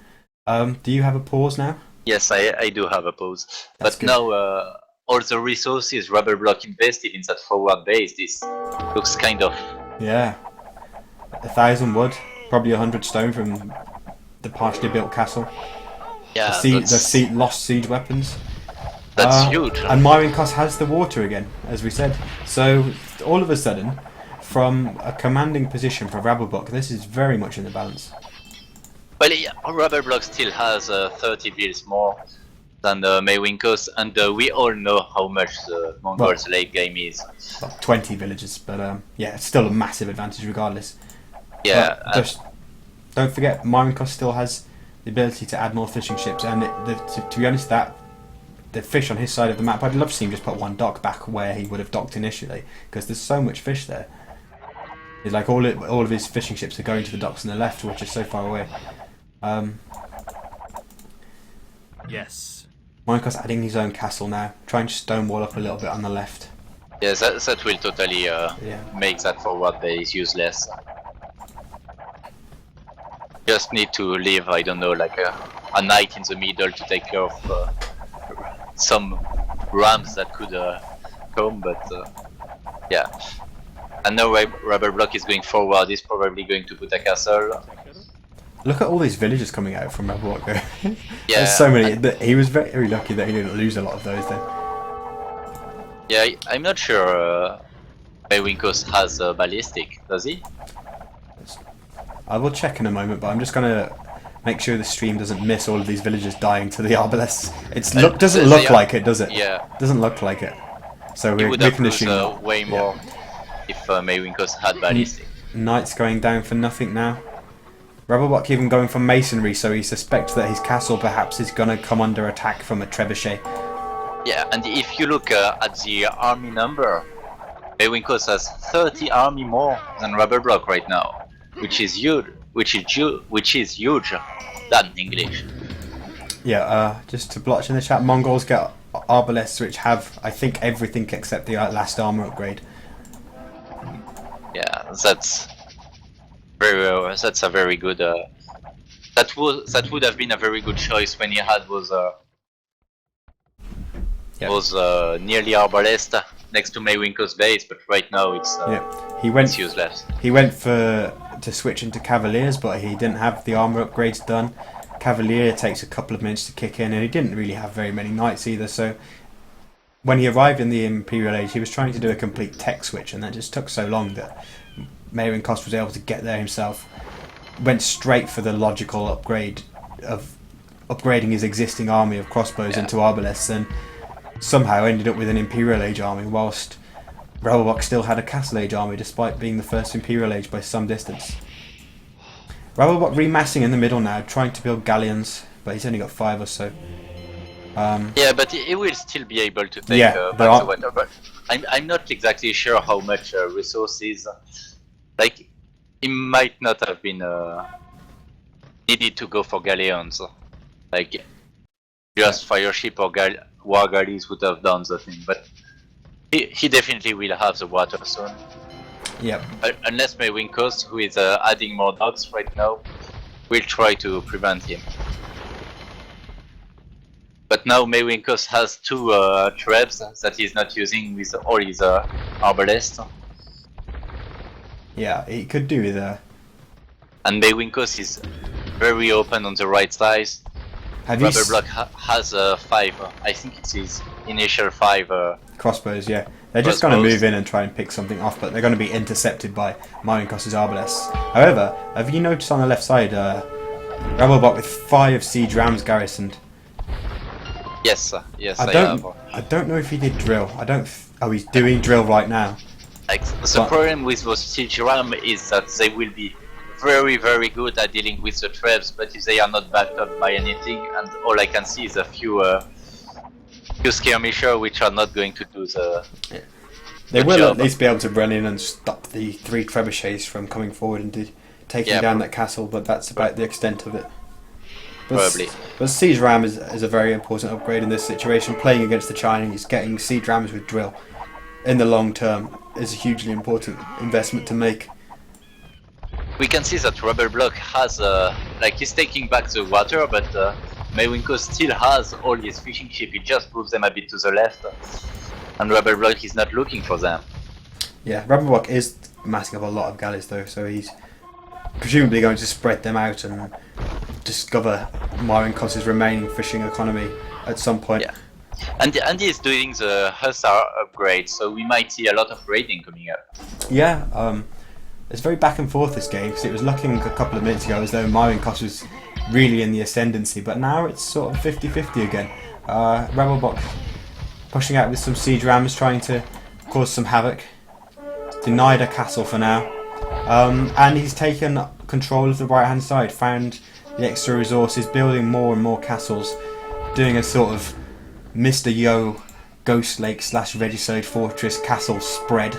Do you have a pause now? Yes, I do have a pause. That's But good. now, all the resources Rablebok invested in that forward base, this looks kind of... Yeah. 1,000 wood, probably 100 stone from the partially built castle. Yeah, The lost siege weapons. that's huge. And Maiwingkos has the water again, as we said. So all of a sudden, from a commanding position for Rablebok, this is very much in the balance. Well, yeah, Rablebok still has 30 bills more than Maiwingkos, and we all know how much the Mongols' late game is. Well, 20 villages, but yeah, it's still a massive advantage regardless. Yeah, But just don't forget, Maiwingkos still has the ability to add more fishing ships, and to be honest, the fish on his side of the map, I'd love to see him just put one dock back where he would have docked initially, because there's so much fish there. It's like all of his fishing ships are going to the docks on the left, which is so far away. Yes. Maiwingkos adding his own castle now, trying to stonewall up a little bit on the left. yeah, that will totally Yeah. make that forward base useless. Just need to leave, I don't know, like a knight in the middle to take care of some rams that could come, but yeah. And now Rablebok is going forward, he's probably going to put a castle. Look at all these villagers coming out from Rablebok. Yeah, There's so many. He was very lucky that he didn't lose a lot of those then. Yeah, I'm not sure Maiwingkos has a ballistic, does he? I will check in a moment, but I'm just gonna make sure the stream doesn't miss all of these villagers dying to the Arbalests. Doesn't look like it, does it? Yeah. Doesn't look like it. So He we would have can lose assume way more if Maiwingkos had ballistic. Knights going down for nothing now. Rablebok even going for masonry, so he suspects that his castle perhaps is gonna come under attack from a trebuchet. Yeah, and if you look at the army number, Maiwingkos has 30 army more than Rablebok right now, which is huge. Which is huge. That in English. Yeah, just to blotch in the chat, Mongols get Arbalests which have, I think, everything except the last armor upgrade. Yeah, that's a very good. That would have been a very good choice when he had was nearly Arbalest next to Maiwingkos base, but right now it's it's useless. He went to switch into Cavaliers, but he didn't have the armor upgrades done. Cavalier takes a couple of minutes to kick in, and he didn't really have very many knights either. So when he arrived in the Imperial Age, he was trying to do a complete tech switch, and that just took so long that Maiwingkos was able to get there himself. Went straight for the logical upgrade of upgrading his existing army of crossbows into Arbalests, and somehow ended up with an Imperial Age army, whilst Rablebok still had a Castle Age army despite being the first Imperial Age by some distance. Rablebok remassing in the middle now, trying to build galleons, but he's only got 5 or so. Yeah, but he will still be able to take back the water. But I'm not exactly sure how much resources. Like, he might not have been needed to go for galleons. Like, just fire ship or war galleys would have done the thing. But he definitely will have the water soon. Yep. Unless Maiwingkos, who is adding more dogs right now, will try to prevent him. But now Maiwingkos has 2 trebs that he's not using with all his Arbalest. Yeah, he could do with And Maiwingkos is very open on the right side. Rablebok has 5, I think it's his initial 5 crossbows, yeah. They're just going to move in and try and pick something off, but they're going to be intercepted by Maiwingkos' Arbalests. However, have you noticed on the left side, Rablebok with 5 siege rams garrisoned? Yes, yes, I have. I don't know if he did drill. Oh, he's doing drill right now. Like, the problem with those siege ram is that they will be very, very good at dealing with the traps, but if they are not backed up by anything, and all I can see is a few Few skirmisher which are not going to do They the will job. at least be able to run in and stop the 3 trebuchets from coming forward and taking down that castle, but that's about the extent of it. Probably. But Siege Ram is a very important upgrade in this situation. Playing against the Chinese, getting Siege Rams with drill in the long term is a hugely important investment to make. We can see that Rablebok has he's taking back the water, but Maiwingkos still has all his fishing ship. He just moves them a bit to the left, and Rablebok is not looking for them. Yeah, Rablebok is massing up a lot of galleys though, so he's presumably going to spread them out and discover Maiwingkos' remaining fishing economy at some point. Yeah. And he's doing the Hussar upgrade, so we might see a lot of raiding coming up. Yeah, it's very back and forth this game, because it was looking a couple of minutes ago as though Maiwingkos was really in the ascendancy, but now it's sort of 50-50 again. Rablebok pushing out with some siege rams, trying to cause some havoc. Denied a castle for now. And he's taken control of the right hand side, found the extra resources, building more and more castles, doing a sort of Mr. Yo Ghost Lake / Regicide Fortress castle spread,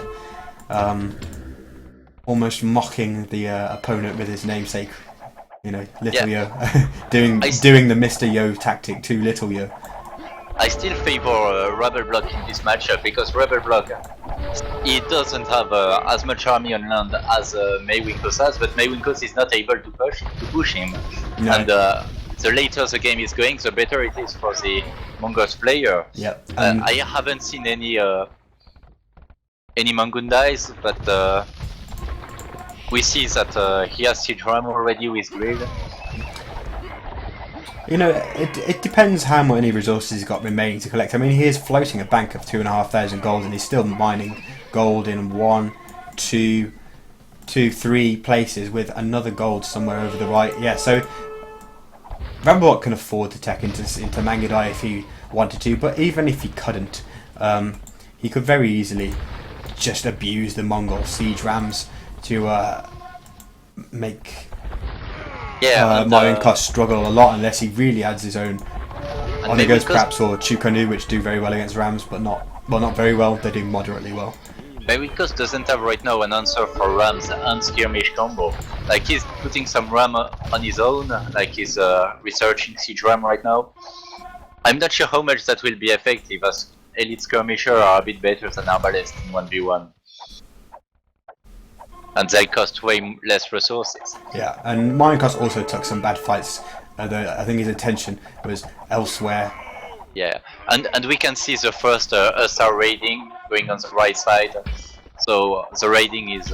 almost mocking the opponent with his namesake, Little Yo, doing the Mr. Yo tactic to Little Yo. I still favor Rablebok in this matchup because Rablebok, he doesn't have as much army on land as Maiwingkos has, but Maiwingkos is not able to push him. No. And the later the game is going, the better it is for the Mongols player. Yep. I haven't seen any Mangundais, but we see that he has siege ram already with drill. It depends how many resources he's got remaining to collect. I mean, he is floating a bank of 2,500 gold, and he's still mining gold in 1, 2, 3 places with another gold somewhere over the right. Yeah, so Rablebok can afford to tech into Mangudai if he wanted to, but even if he couldn't, he could very easily just abuse the Mongol siege rams to make Maiwingkos struggle a lot unless he really adds his own Onigos perhaps, or Chukanu, which do very well against rams, but not very well. They do moderately well. Maiwingkos doesn't have right now an answer for rams and skirmish combo. Like, he's putting some ram on his own, like he's researching siege ram right now. I'm not sure how much that will be effective, as elite skirmisher are a bit better than arbalest in 1v1. And they cost way less resources. Yeah, and Maiwingkos also took some bad fights, although I think his attention was elsewhere. Yeah, and we can see the first Hussar raiding going on the right side. So the raiding has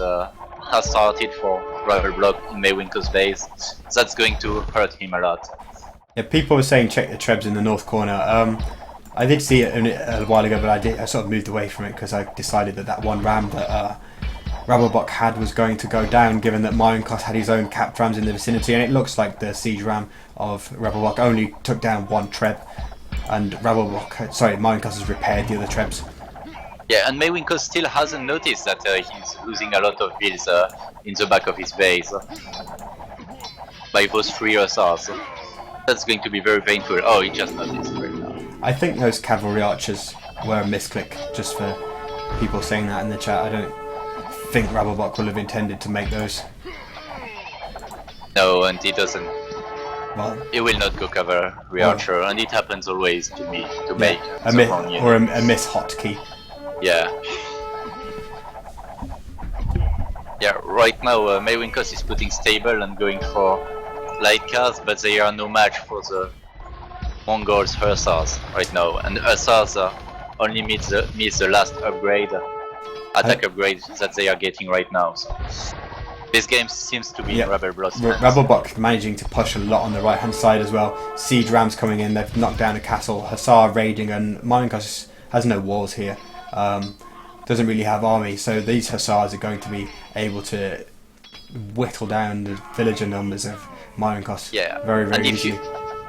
started for Rablebok in Maiwingkos' base. That's going to hurt him a lot. Yeah, people were saying check the trebs in the north corner. I did see it a while ago, but I sort of moved away from it because I decided that one ram that Rablebok had was going to go down, given that Maiwingkos had his own capped rams in the vicinity, and it looks like the siege ram of Rablebok only took down one treb, and Maiwingkos has repaired the other trebs. Yeah, and Maiwingkos still hasn't noticed that he's losing a lot of bills in the back of his base by those 3 Hussars. That's going to be very painful. Oh, he just noticed right now. I think those cavalry archers were a misclick, just for people saying that in the chat. I don't think Rablebok will have intended to make those. No, and he doesn't. Well, he will not go cavalry archer, and it happens always to me to make a miss hotkey. Yeah. Yeah, right now Maiwingkos is putting stable and going for light cars, but they are no match for the Mongols Hussars right now, and Hussars only miss the last upgrade, attack upgrade that they are getting right now. So this game seems to be in Rablebok's hands. Rablebok managing to push a lot on the right hand side as well. Siege rams coming in, they've knocked down a castle, Hussar raiding, and Maiwingkos has no walls here. Doesn't really have army, so these Hussars are going to be able to whittle down the villager numbers of Maiwingkos very, very easily.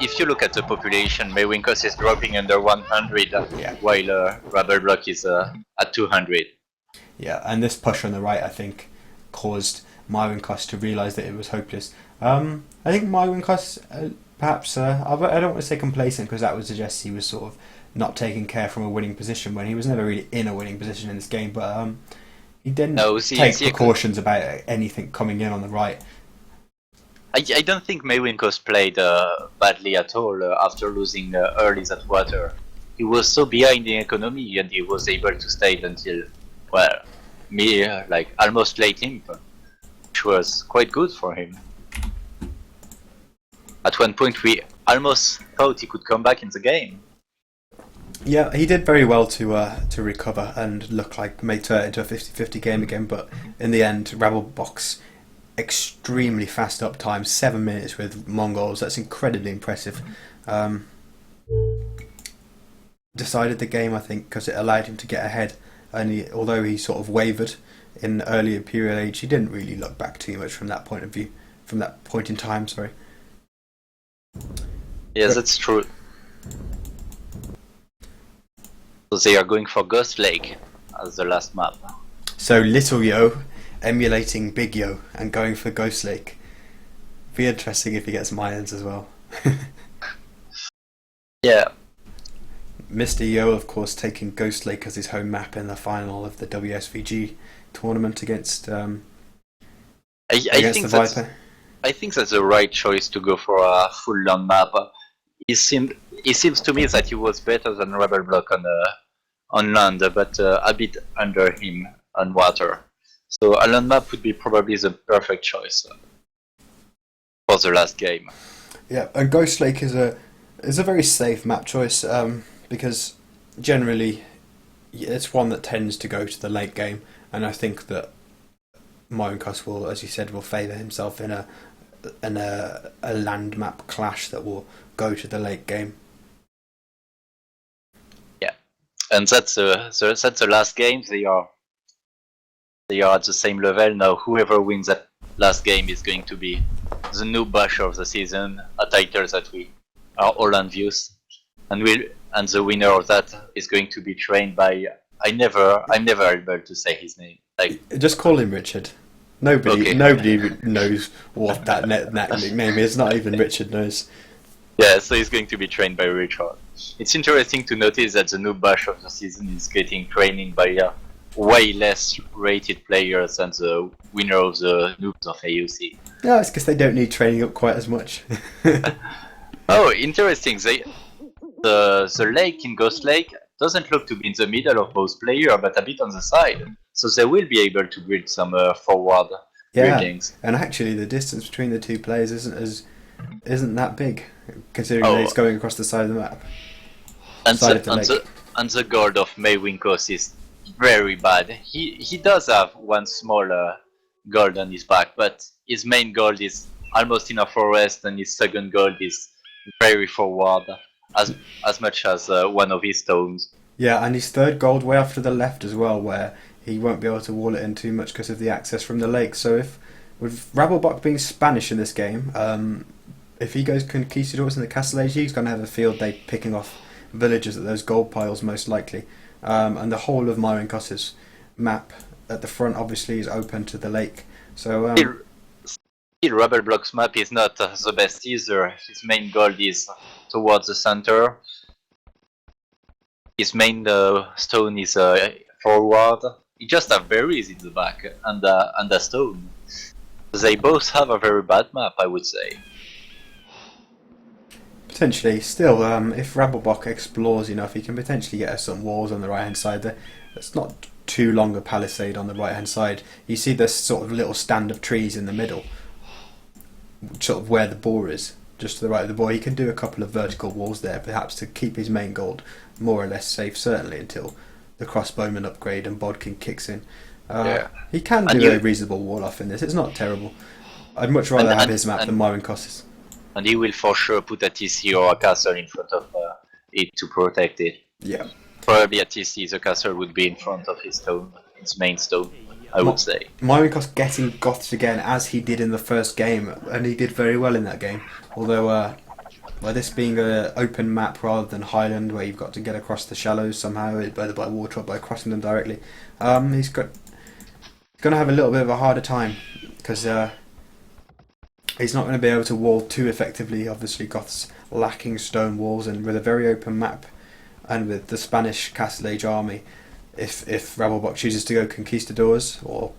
If you look at the population, Maiwingkos is dropping under 100, while Rablebok is at 200. Yeah, and this push on the right, I think, caused Maiwingkos to realise that it was hopeless. I think Maiwingkos perhaps I don't want to say complacent because that would suggest he was sort of not taking care from a winning position when he was never really in a winning position in this game. But he didn't No, take precautions about anything coming in on the right. I don't think Maiwingkos played badly at all after losing early that water. He was so behind in economy and he was able to stay until, well, like almost late imp, which was quite good for him. At one point we almost thought he could come back in the game. Yeah, he did very well to recover and look like made it into a 50-50 game again, but in the end, Rablebok's extremely fast up time, 7 minutes with Mongols, that's incredibly impressive. Decided the game, I think, because it allowed him to get ahead, and although he sort of wavered in early Imperial Age, he didn't really look back too much from that point of view, from that point in time, sorry. Yes, that's true. So they are going for Ghost Lake as the last map. So Little Yo emulating Big Yo and going for Ghost Lake. Be interesting if he gets Mayans as well. Yeah. Mr. Yo, of course, taking Ghost Lake as his home map in the final of the WSVG tournament against I the Viper. I think that's the right choice to go for a full land map. It seems to me that he was better than Rablebok on land, but a bit under him on water. So a land map would be probably the perfect choice for the last game. Yeah, and Ghost Lake is a very safe map choice because generally it's one that tends to go to the late game, and I think that Maiwingkos will, as you said, will favour himself in a land map clash that will go to the late game. Yeah, and that's the last game. They are at the same level now. Whoever wins that last game is going to be the Noob Basher of the season, a title that we are all envious, and the winner of that is going to be trained by I'm never able to say his name. Like, just call him Richard. Nobody knows what that nickname is. Not even Richard knows. Yeah, so he's going to be trained by Richard. It's interesting to notice that the Noob Bash of the season is getting training by way less rated players than the winner of the Noobs of AUC. Yeah, it's because they don't need training up quite as much. Oh, interesting. The lake in Ghost Lake doesn't look to be in the middle of both players, but a bit on the side. So they will be able to build some forward buildings. And actually, the distance between the two players isn't that big, considering that it's going across the side of the map. And the gold of Maiwingkos is very bad. He does have one small gold on his back, but his main gold is almost in a forest, and his second gold is very forward, as much as one of his stones. Yeah, and his third gold way off to the left as well, where he won't be able to wall it in too much because of the access from the lake. So if with Rablebok being Spanish in this game, if he goes Conquistadors in the Castle Age, he's going to have a field day picking off villages at those gold piles most likely. And the whole of Maiwingkos' map at the front obviously is open to the lake. So Rablebok's map is not the best either. His main gold is towards the center. His main stone is forward. He just have berries in the back and a stone. They both have a very bad map, I would say. Potentially. Still, if Rablebok explores enough, he can potentially get us some walls on the right hand side there. It's not too long a palisade on the right hand side. You see this sort of little stand of trees in the middle, sort of where the boar is, just to the right of the boar. He can do a couple of vertical walls there, perhaps to keep his main gold more or less safe, certainly until the crossbowman upgrade and Bodkin kicks in. He can do a reasonable wall off in this. It's not terrible. I'd much rather have his map than Maiwingkos'. And he will for sure put a TC or a castle in front of it to protect it. Yeah. Probably a TC, the castle would be in front of his stone, his main stone, I would say. Maiwingkos getting Goths again as he did in the first game, and he did very well in that game. Although, by this being an open map rather than Highland, where you've got to get across the shallows somehow, either by water or by crossing them directly, he's going to have a little bit of a harder time, because He's not going to be able to wall too effectively. Obviously, Goth's lacking stone walls, and with a very open map, and with the Spanish Castle Age army, if Rablebok chooses to go conquistadors or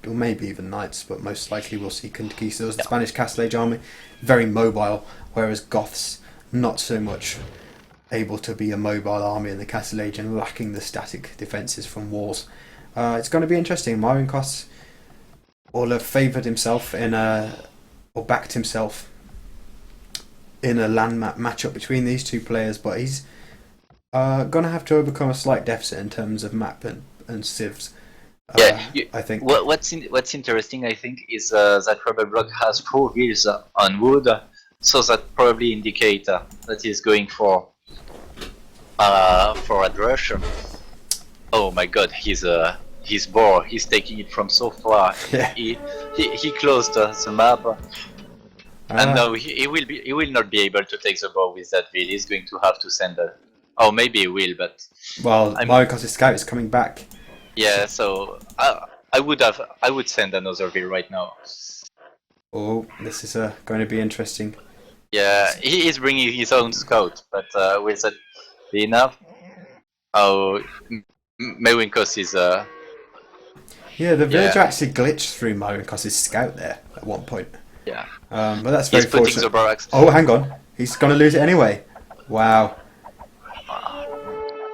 maybe even knights, but most likely we'll see conquistadors. The Spanish Castle Age army very mobile, whereas Goths not so much able to be a mobile army in the Castle Age and lacking the static defences from walls. It's going to be interesting. Maiwingkos will have favoured himself or backed himself in a land map matchup between these two players, but he's going to have to overcome a slight deficit in terms of map and civs. I think. What's interesting, I think, is that Rablebok has 4 wheels on wood, so that probably indicate that he's going for a rush. Oh my God, his boar. He's taking it from so far. Yeah. He closed the map, and now he will not be able to take the boar with that wheel. He's going to have to send a. Oh, maybe he will, but Maiwingkos' scout is coming back. Yeah, so I would send another wheel right now. Oh, this is going to be interesting. Yeah, he is bringing his own scout, but will that be enough? Oh, Maiwingkos is Yeah, the villager actually glitched through Maiwingkos' scout there at one point. Yeah. But that's very He's putting fortunate. the barracks. Oh, hang on. He's going to lose it anyway. Wow.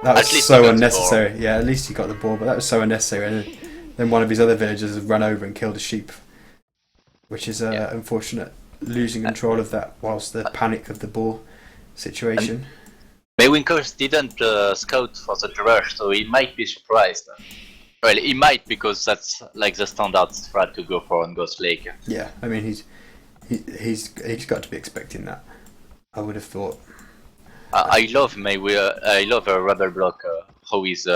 That was so unnecessary. Yeah, at least he got the ball, but that was so unnecessary. And then one of his other villagers has run over and killed a sheep, which is unfortunate. Losing control of that whilst the panic of the ball situation. Maiwingkos didn't scout for the rush, so he might be surprised. Well, he might, because that's like the standard strat to go for on Ghost Lake. Yeah, I mean he's got to be expecting that. I would have thought. I love Rablebok, how he's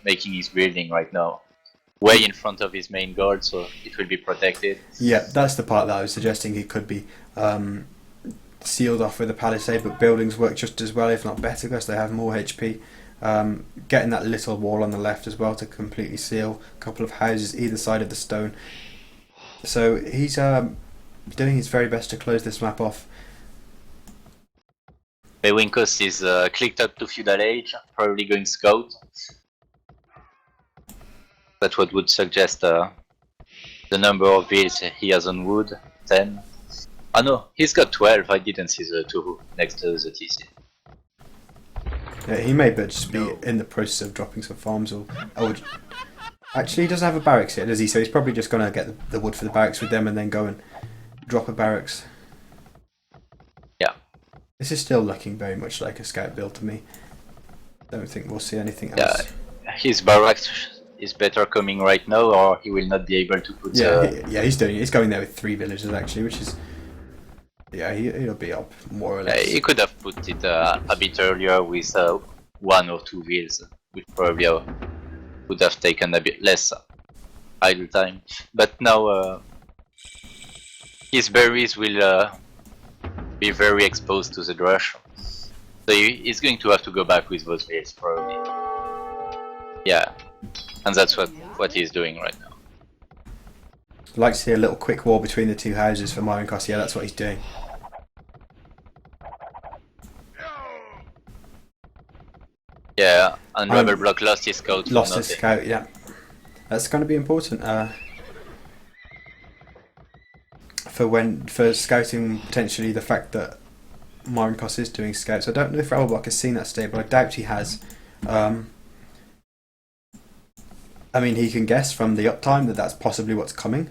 making his building right now, way in front of his main guard, so it will be protected. Yeah, that's the part that I was suggesting. He could be sealed off with a palisade, but buildings work just as well, if not better, because they have more HP. Getting that little wall on the left as well to completely seal a couple of houses either side of the stone. So he's doing his very best to close this map off. Maiwingkos is clicked up to Feudal Age, probably going scout. That's what would suggest the number of wheels he has on wood, 10. Oh no, he's got 12, I didn't see the 2 next to the TC. Yeah, he may just be in the process of dropping some farms, or actually he doesn't have a barracks yet, does he? So he's probably just going to get the wood for the barracks with them and then go and drop a barracks. Yeah. This is still looking very much like a scout build to me. Don't think we'll see anything else. Yeah, his barracks is better coming right now, or he will not be able to put. He's doing it. He's going there with 3 villagers actually, which is. Yeah, he'll be up more or less. He could have put it a bit earlier with 1 or 2 wheels, which probably would have taken a bit less idle time. But now his berries will be very exposed to the rush, so he's going to have to go back with those wheels probably. Yeah, and that's what he's doing right now. I'd like to see a little quick wall between the 2 houses for Maiwingkos. Yeah, that's what he's doing. Yeah, and Rablebok lost his scout. Lost his scout, yeah. That's going to be important for scouting potentially the fact that Maiwingkos is doing scouts. I don't know if Rablebok has seen that stable. I doubt he has. I mean, he can guess from the uptime that that's possibly what's coming.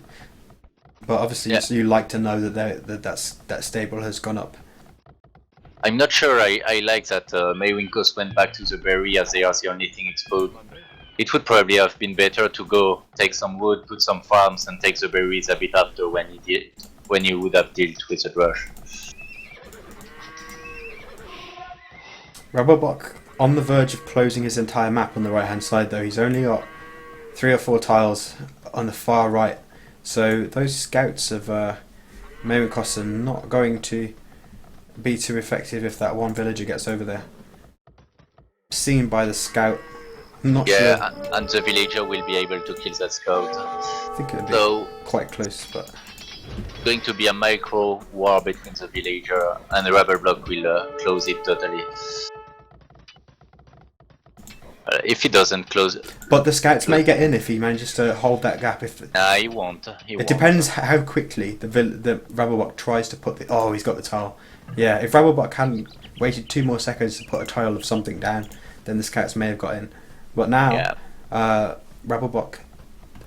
But obviously, you like to know that stable has gone up. I'm not sure I like that Maiwingkos went back to the berry as they are the only thing exposed. It would probably have been better to go take some wood, put some farms, and take the berries a bit after when he would have dealt with the rush. Rablebok on the verge of closing his entire map on the right hand side, though. He's only got 3 or 4 tiles on the far right, so those scouts of Maiwingkos are not going to be too effective if that one villager gets over there. Seen by the scout. Not sure. And the villager will be able to kill that scout. I think it would be quite close, but going to be a micro war between the villager, and the Rablebok will close it totally. If he doesn't close it... But the scouts may get in if he manages to hold that gap. Nah, he won't. It depends how quickly the Rablebok tries to put the... Oh, he's got the tile. Yeah, if Rablebok hadn't waited 2 more seconds to put a tile of something down, then the scouts may have got in. But now, Rablebok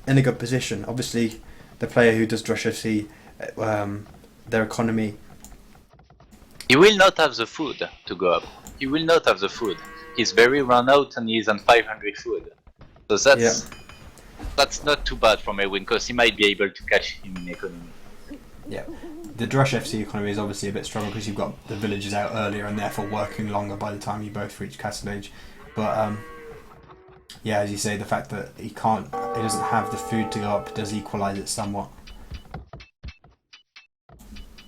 in a good position. Obviously, the player who does Drush FC, their economy... He will not have the food to go up. He will not have the food. He's very run out and he's on 500 food. So that's not too bad for Maiwingkos. He might be able to catch him in economy. Yeah. The Drush FC economy is obviously a bit stronger because you've got the villagers out earlier and therefore working longer by the time you both reach Castle Age. But yeah, as you say, the fact that he doesn't have the food to go up does equalise it somewhat.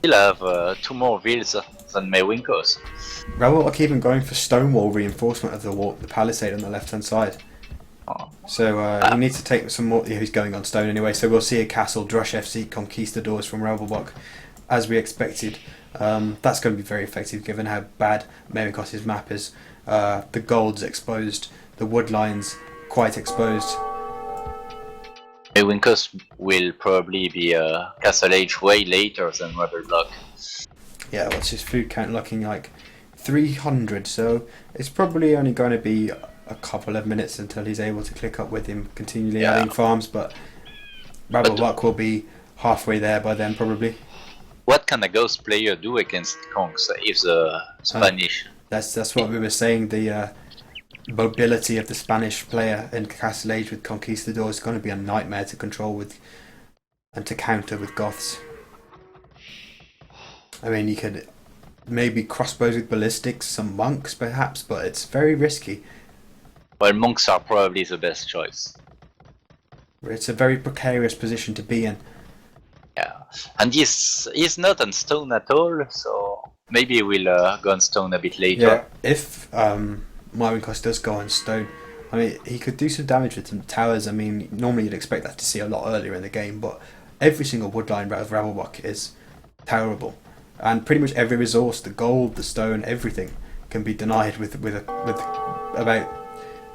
He'll have 2 more vills than Maiwingkos. Rablebok even going for stonewall reinforcement of the palisade on the left hand side. Oh. So he needs to take some more. Yeah, he's going on stone anyway. So we'll see a castle Drush FC Conquistadors from Rablebok, as we expected. That's going to be very effective given how bad Maiwingkos' map is. The gold's exposed, the wood lines quite exposed. Maiwingkos will probably be Castle Age way later than Rablebok. Yeah, what's his food count looking like? 300, so it's probably only going to be a couple of minutes until he's able to click up with him, continually adding farms, but Rablebok will be halfway there by then probably. What can a ghost player do against Conks if the Spanish... That's what we were saying, the mobility of the Spanish player in Castle Age with Conquistadors is going to be a nightmare to control with and to counter with Goths. I mean, you could maybe crossbows with ballistics, some monks perhaps, but it's very risky. Well, monks are probably the best choice. It's a very precarious position to be in. Yeah, and he's not on stone at all, so maybe we'll go on stone a bit later. Yeah, if Maiwingkos does go on stone, I mean, he could do some damage with some towers. I mean, normally you'd expect that to see a lot earlier in the game, but every single woodline of Rablebok is towerable. And pretty much every resource, the gold, the stone, everything can be denied with about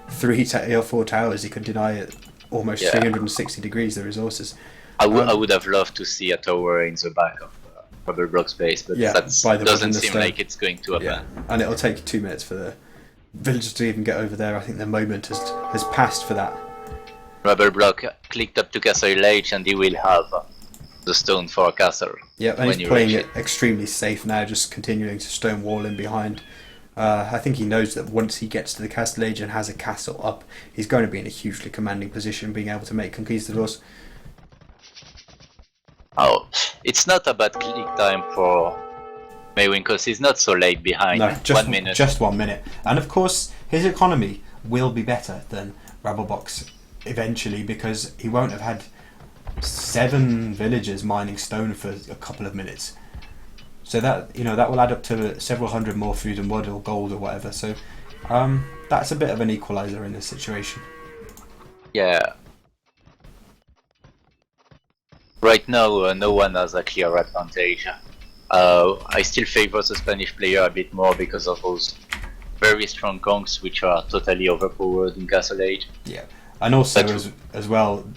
3 or 4 towers. You can deny it almost 360 degrees, the resources. I would have loved to see a tower in the back of Rablebok's base, but that doesn't seem like it's going to happen. Yeah. And it'll take 2 minutes for the villagers to even get over there. I think the moment has passed for that. Rablebok clicked up to Castle Age and he will have the stone for a castle. Yeah, and he's playing it extremely safe now, just continuing to stone wall in behind. I think he knows that once he gets to the Castle Age and has a castle up, he's going to be in a hugely commanding position, being able to make conquistadors. Oh, it's not a bad click time for Maiwingkos. He's not so late behind. No, just 1 minute. Just 1 minute. And of course, his economy will be better than Rablebok's eventually, because he won't have had 7 villagers mining stone for a couple of minutes. So that that will add up to several hundred more food and wood or gold or whatever. So that's a bit of an equalizer in this situation. Yeah. Right now, no one has a clear advantage. I still favor the Spanish player a bit more because of those very strong conks which are totally overpowered in Castle Age. Yeah, and also as well,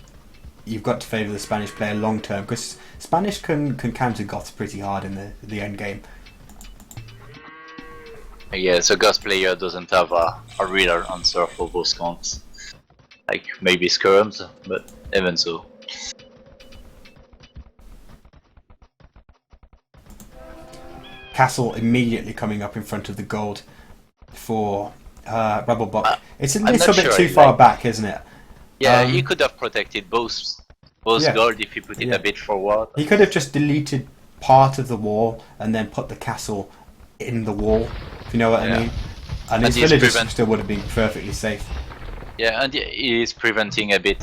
you've got to favour the Spanish player long term, because Spanish can counter Goths pretty hard in the end game. Yeah, the Goth player doesn't have a real answer for those conks. Like maybe skirms, but even so. Castle immediately coming up in front of the gold for Rablebok. It's a little bit too far back, isn't it? Yeah, he could have protected both gold if he put it a bit forward. He could have just deleted part of the wall and then put the castle in the wall, if you know what I mean. And his villagers still would have been perfectly safe. Yeah, and he is preventing a bit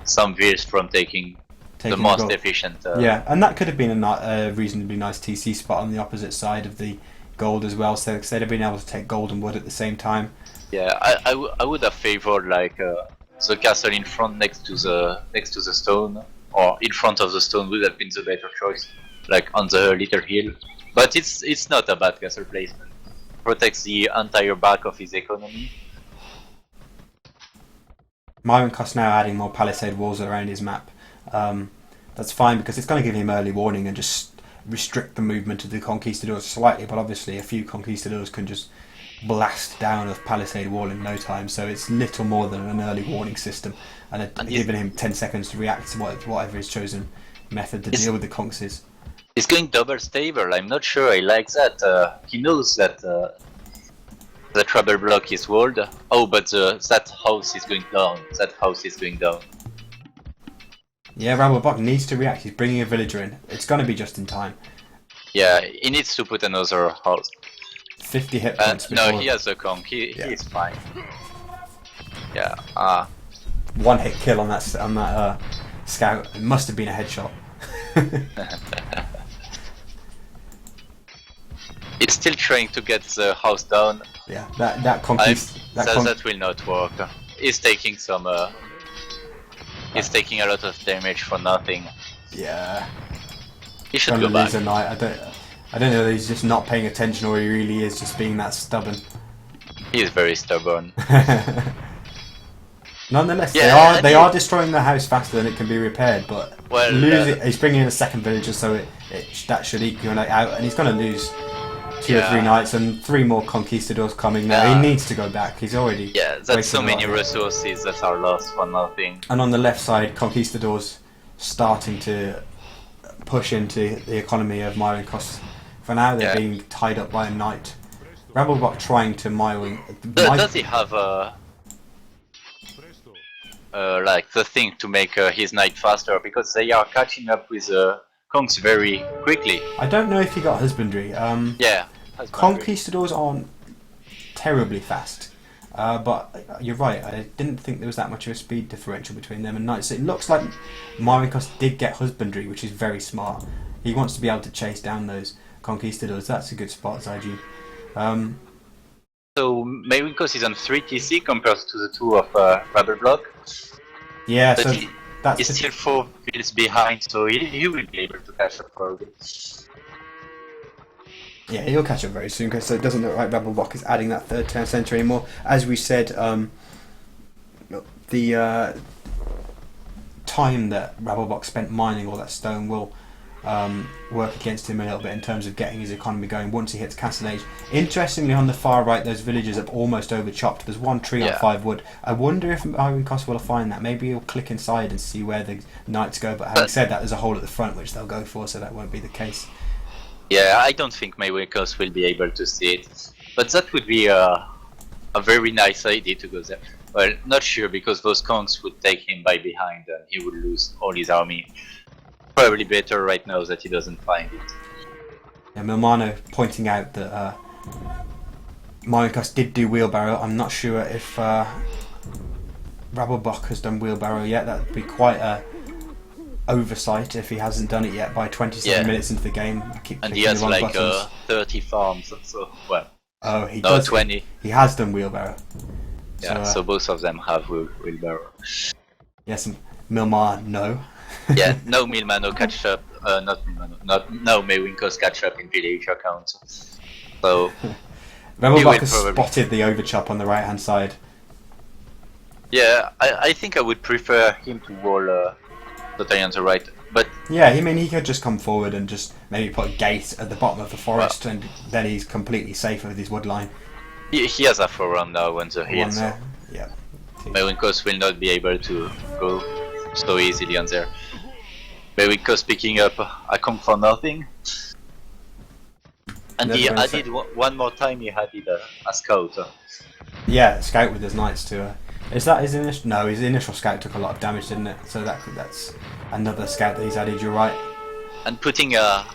some villas from taking the most efficient. Yeah, and that could have been a reasonably nice TC spot on the opposite side of the gold as well, so they'd have been able to take gold and wood at the same time. Yeah, I would have favoured like the castle in front next to the stone, or in front of the stone would have been the better choice, like on the little hill. But it's not a bad castle placement. Protects the entire back of his economy. Maiwingkos now adding more palisade walls around his map. That's fine because it's going to give him early warning and just restrict the movement of the conquistadors slightly, but obviously a few conquistadors can just blast down a palisade wall in no time, so it's little more than an early warning system, and giving him 10 seconds to react to whatever his chosen method to deal with the conks is. He's going double stable. I'm not sure I like that. He knows that the Rablebok is walled. Oh, but that house is going down. That house is going down. Yeah, Rablebok needs to react. He's bringing a villager in. It's going to be just in time. Yeah, he needs to put another house. 50 hit points. No, he has a conk. He's fine. Yeah. One hit kill on that scout. It must have been a headshot. He's still trying to get the house down. Yeah, that conquest. That will not work. He's taking some. He's taking a lot of damage for nothing. Yeah. He should go back. Lose a knight. I don't know whether he's just not paying attention or he really is just being that stubborn. He is very stubborn. Nonetheless, yeah, they are destroying the house faster than it can be repaired. But well, he's bringing in a second villager, so that should equal out, and he's going to lose 2 or 3 knights and 3 more conquistadors coming now. He needs to go back. He's already that's so many resources that are lost for nothing. And on the left side, conquistadors starting to push into the economy of Maiwingkos. For now, they're being tied up by a knight. Rablebok trying to Does he have like the thing to make his knight faster? Because they are catching up with conks very quickly. I don't know if he got husbandry. Yeah. Conquistadors aren't terribly fast. But you're right, I didn't think there was that much of a speed differential between them and knights. It looks like Maiwingkos did get husbandry, which is very smart. He wants to be able to chase down those conquistadors. That's a good spot, Zaiji. So Maiwingkos is on 3 TC compared to the 2 of Rablebok. Yeah, but so he's still 4 fields behind, so he will be able to catch up probably. Yeah, he'll catch up very soon, because it doesn't look like Rablebok is adding that 3rd town centre anymore. As we said, the time that Rablebok spent mining all that stone will work against him a little bit in terms of getting his economy going once he hits Castle Age. Interestingly, on the far right, those villages have almost overchopped. There's 1 tree on 5 wood. I wonder if Maiwingkos will find that. Maybe he'll click inside and see where the knights go, but having said that, there's a hole at the front which they'll go for, so that won't be the case. Yeah, I don't think Maiwingkos will be able to see it, but that would be a very nice idea to go there. Well, not sure, because those conks would take him by behind and he would lose all his army. Probably better right now that he doesn't find it. Yeah, Milmano pointing out that Maiwingkos did do wheelbarrow. I'm not sure if Rablebok has done wheelbarrow yet. That would be quite a oversight if he hasn't done it yet by 27 minutes into the game. And he has like 30 farms, so well. Oh, he does. 20. He has done wheelbarrow. Yeah, so both of them have wheelbarrow. Yes, Milmar, no. Yeah, no Milmano catch up. Not Milmano. No Maiwingkos catch up in village account. So Rablebok has spotted the overchop on the right hand side. Yeah, I think I would prefer him to wall totally on the right. But yeah, I mean, he could just come forward and just maybe put a gate at the bottom of the forest, and then he's completely safe with his wood line. He has a forerun now on the hill, so yeah. Maiwingkos will not be able to go so easily on there. Maiwingkos picking up a conk for nothing. And he added one more time, he added a scout. Yeah, a scout with his knights too. Is that his initial? No, his initial scout took a lot of damage, didn't it? So that's another scout that he's added. You're right. And putting a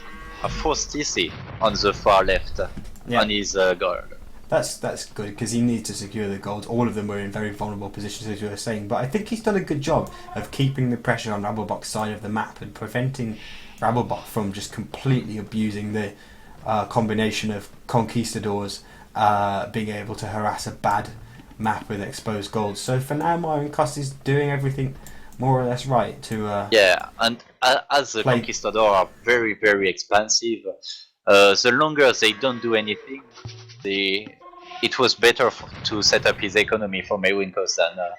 4th TC on the far left on his guard. That's good, because he needs to secure the gold. All of them were in very vulnerable positions, as you were saying, but I think he's done a good job of keeping the pressure on Rablebok's side of the map and preventing Rablebok from just completely abusing the combination of conquistadors being able to harass a bad map with exposed gold. So for now, Maiwingkos is doing everything more or less right to Yeah, and as the play. conquistador are very, very expensive, the longer they don't do anything, it was better to set up his economy for Maiwingkos than for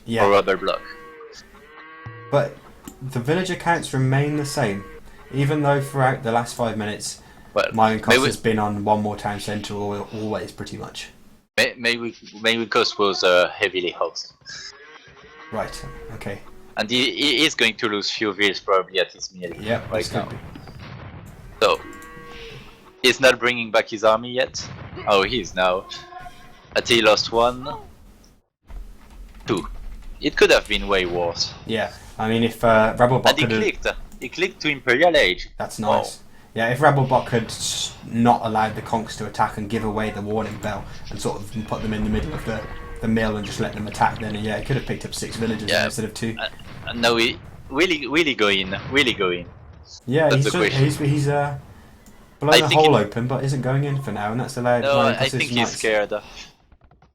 Yeah, Rablebok. but the villager counts remain the same, even though throughout the last 5 minutes, Well, Maiwingkos has been on one more town centre always pretty much. Maiwingkos was heavily housed. Right. Okay. And he is going to lose few vills probably at his mill Yep. right This now. could be. So, he's not bringing back his army yet. Oh, he is now. He lost 1, 2. It could have been way worse. Yeah. I mean, if Rablebok And he clicked to Imperial Age. that's nice. Yeah, if Rablebok had not allowed the conks to attack and give away the warning bell and sort of put them in the middle of the mill and just let them attack, then yeah, he could have picked up 6 villagers instead of 2. And now he really go in. Yeah, That's he's the question. he's below I the think hole open, but isn't going in for now, and that's allowed. No, Maiwingkos' I think he's knights. scared.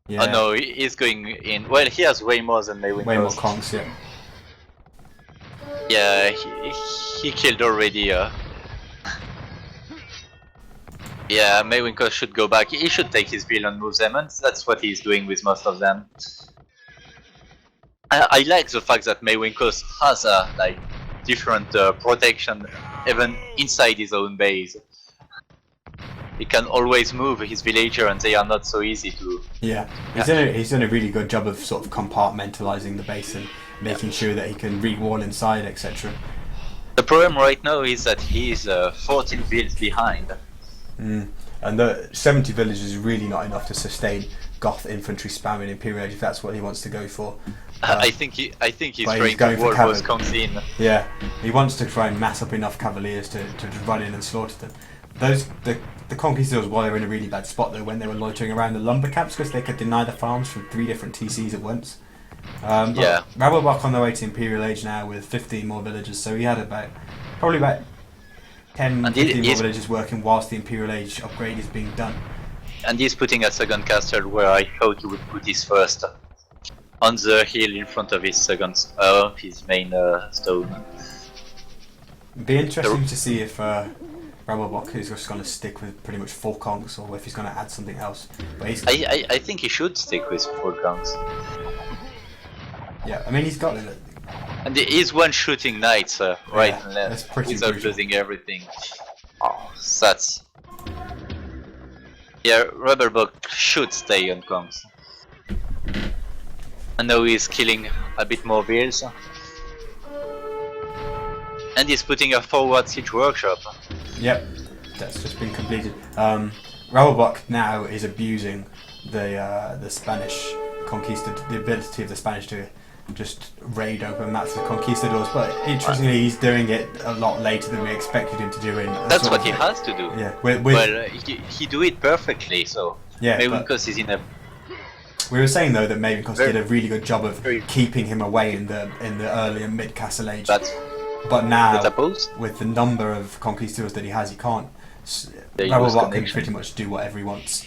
Yeah, Oh no, he's going in. Well, he has way more than Maiwingkos. way more conks. Yeah, Yeah, he killed already. Yeah, Maiwingkos should go back. He should take his bill and move them, and that's what he's doing with most of them. I like the fact that Maiwingkos has a different protection even inside his own base. He can always move his villager, and they are not so easy to. yeah. He's done a really good job of sort of compartmentalizing the base and making sure that he can re-wall inside, etc. The problem right now is that he's 14 builds behind. And the 70 villages is really not enough to sustain Goth infantry spam in Imperial Age if that's what he wants to go for. I think he's but he's trying going to for wall those conks in. Yeah, he wants to try and mass up enough cavaliers to run in and slaughter them. The conquistadors were in a really bad spot though when they were loitering around the lumber camps because they could deny the farms from 3 different TCs at once. Yeah. Rablebok on the way to Imperial Age now with 15 more villagers, so he had probably about 10, And 15 more villagers working whilst the Imperial Age upgrade is being done. And he's putting a second castle where I thought he would put his first. On the hill in front of his his main stone. It'd be interesting to see if Rablebok is just going to stick with pretty much 4 conks or if he's going to add something else. But I think he should stick with 4 conks. yeah, I mean he's got it. And he's one shooting knights right and left that's pretty without brutal. losing everything. Oh, that's. Yeah, Rablebok should stay on conks. And now he's killing a bit more vills. And he's putting a forward siege workshop. Yep, that's just been completed. Rablebok now is abusing the Spanish the ability of the Spanish to just raid open maps of conquistadors, but interestingly he's doing it a lot later than we expected him to do. That's what he has to do. Yeah, well, he do it perfectly, so yeah, Maiwingkos is in a. We were saying though that Maiwingkos did a really good job of keeping him away in the early and mid Castle Age. But now, with the number of conquistadors that he has, he can't. Rablebok can pretty much do whatever he wants.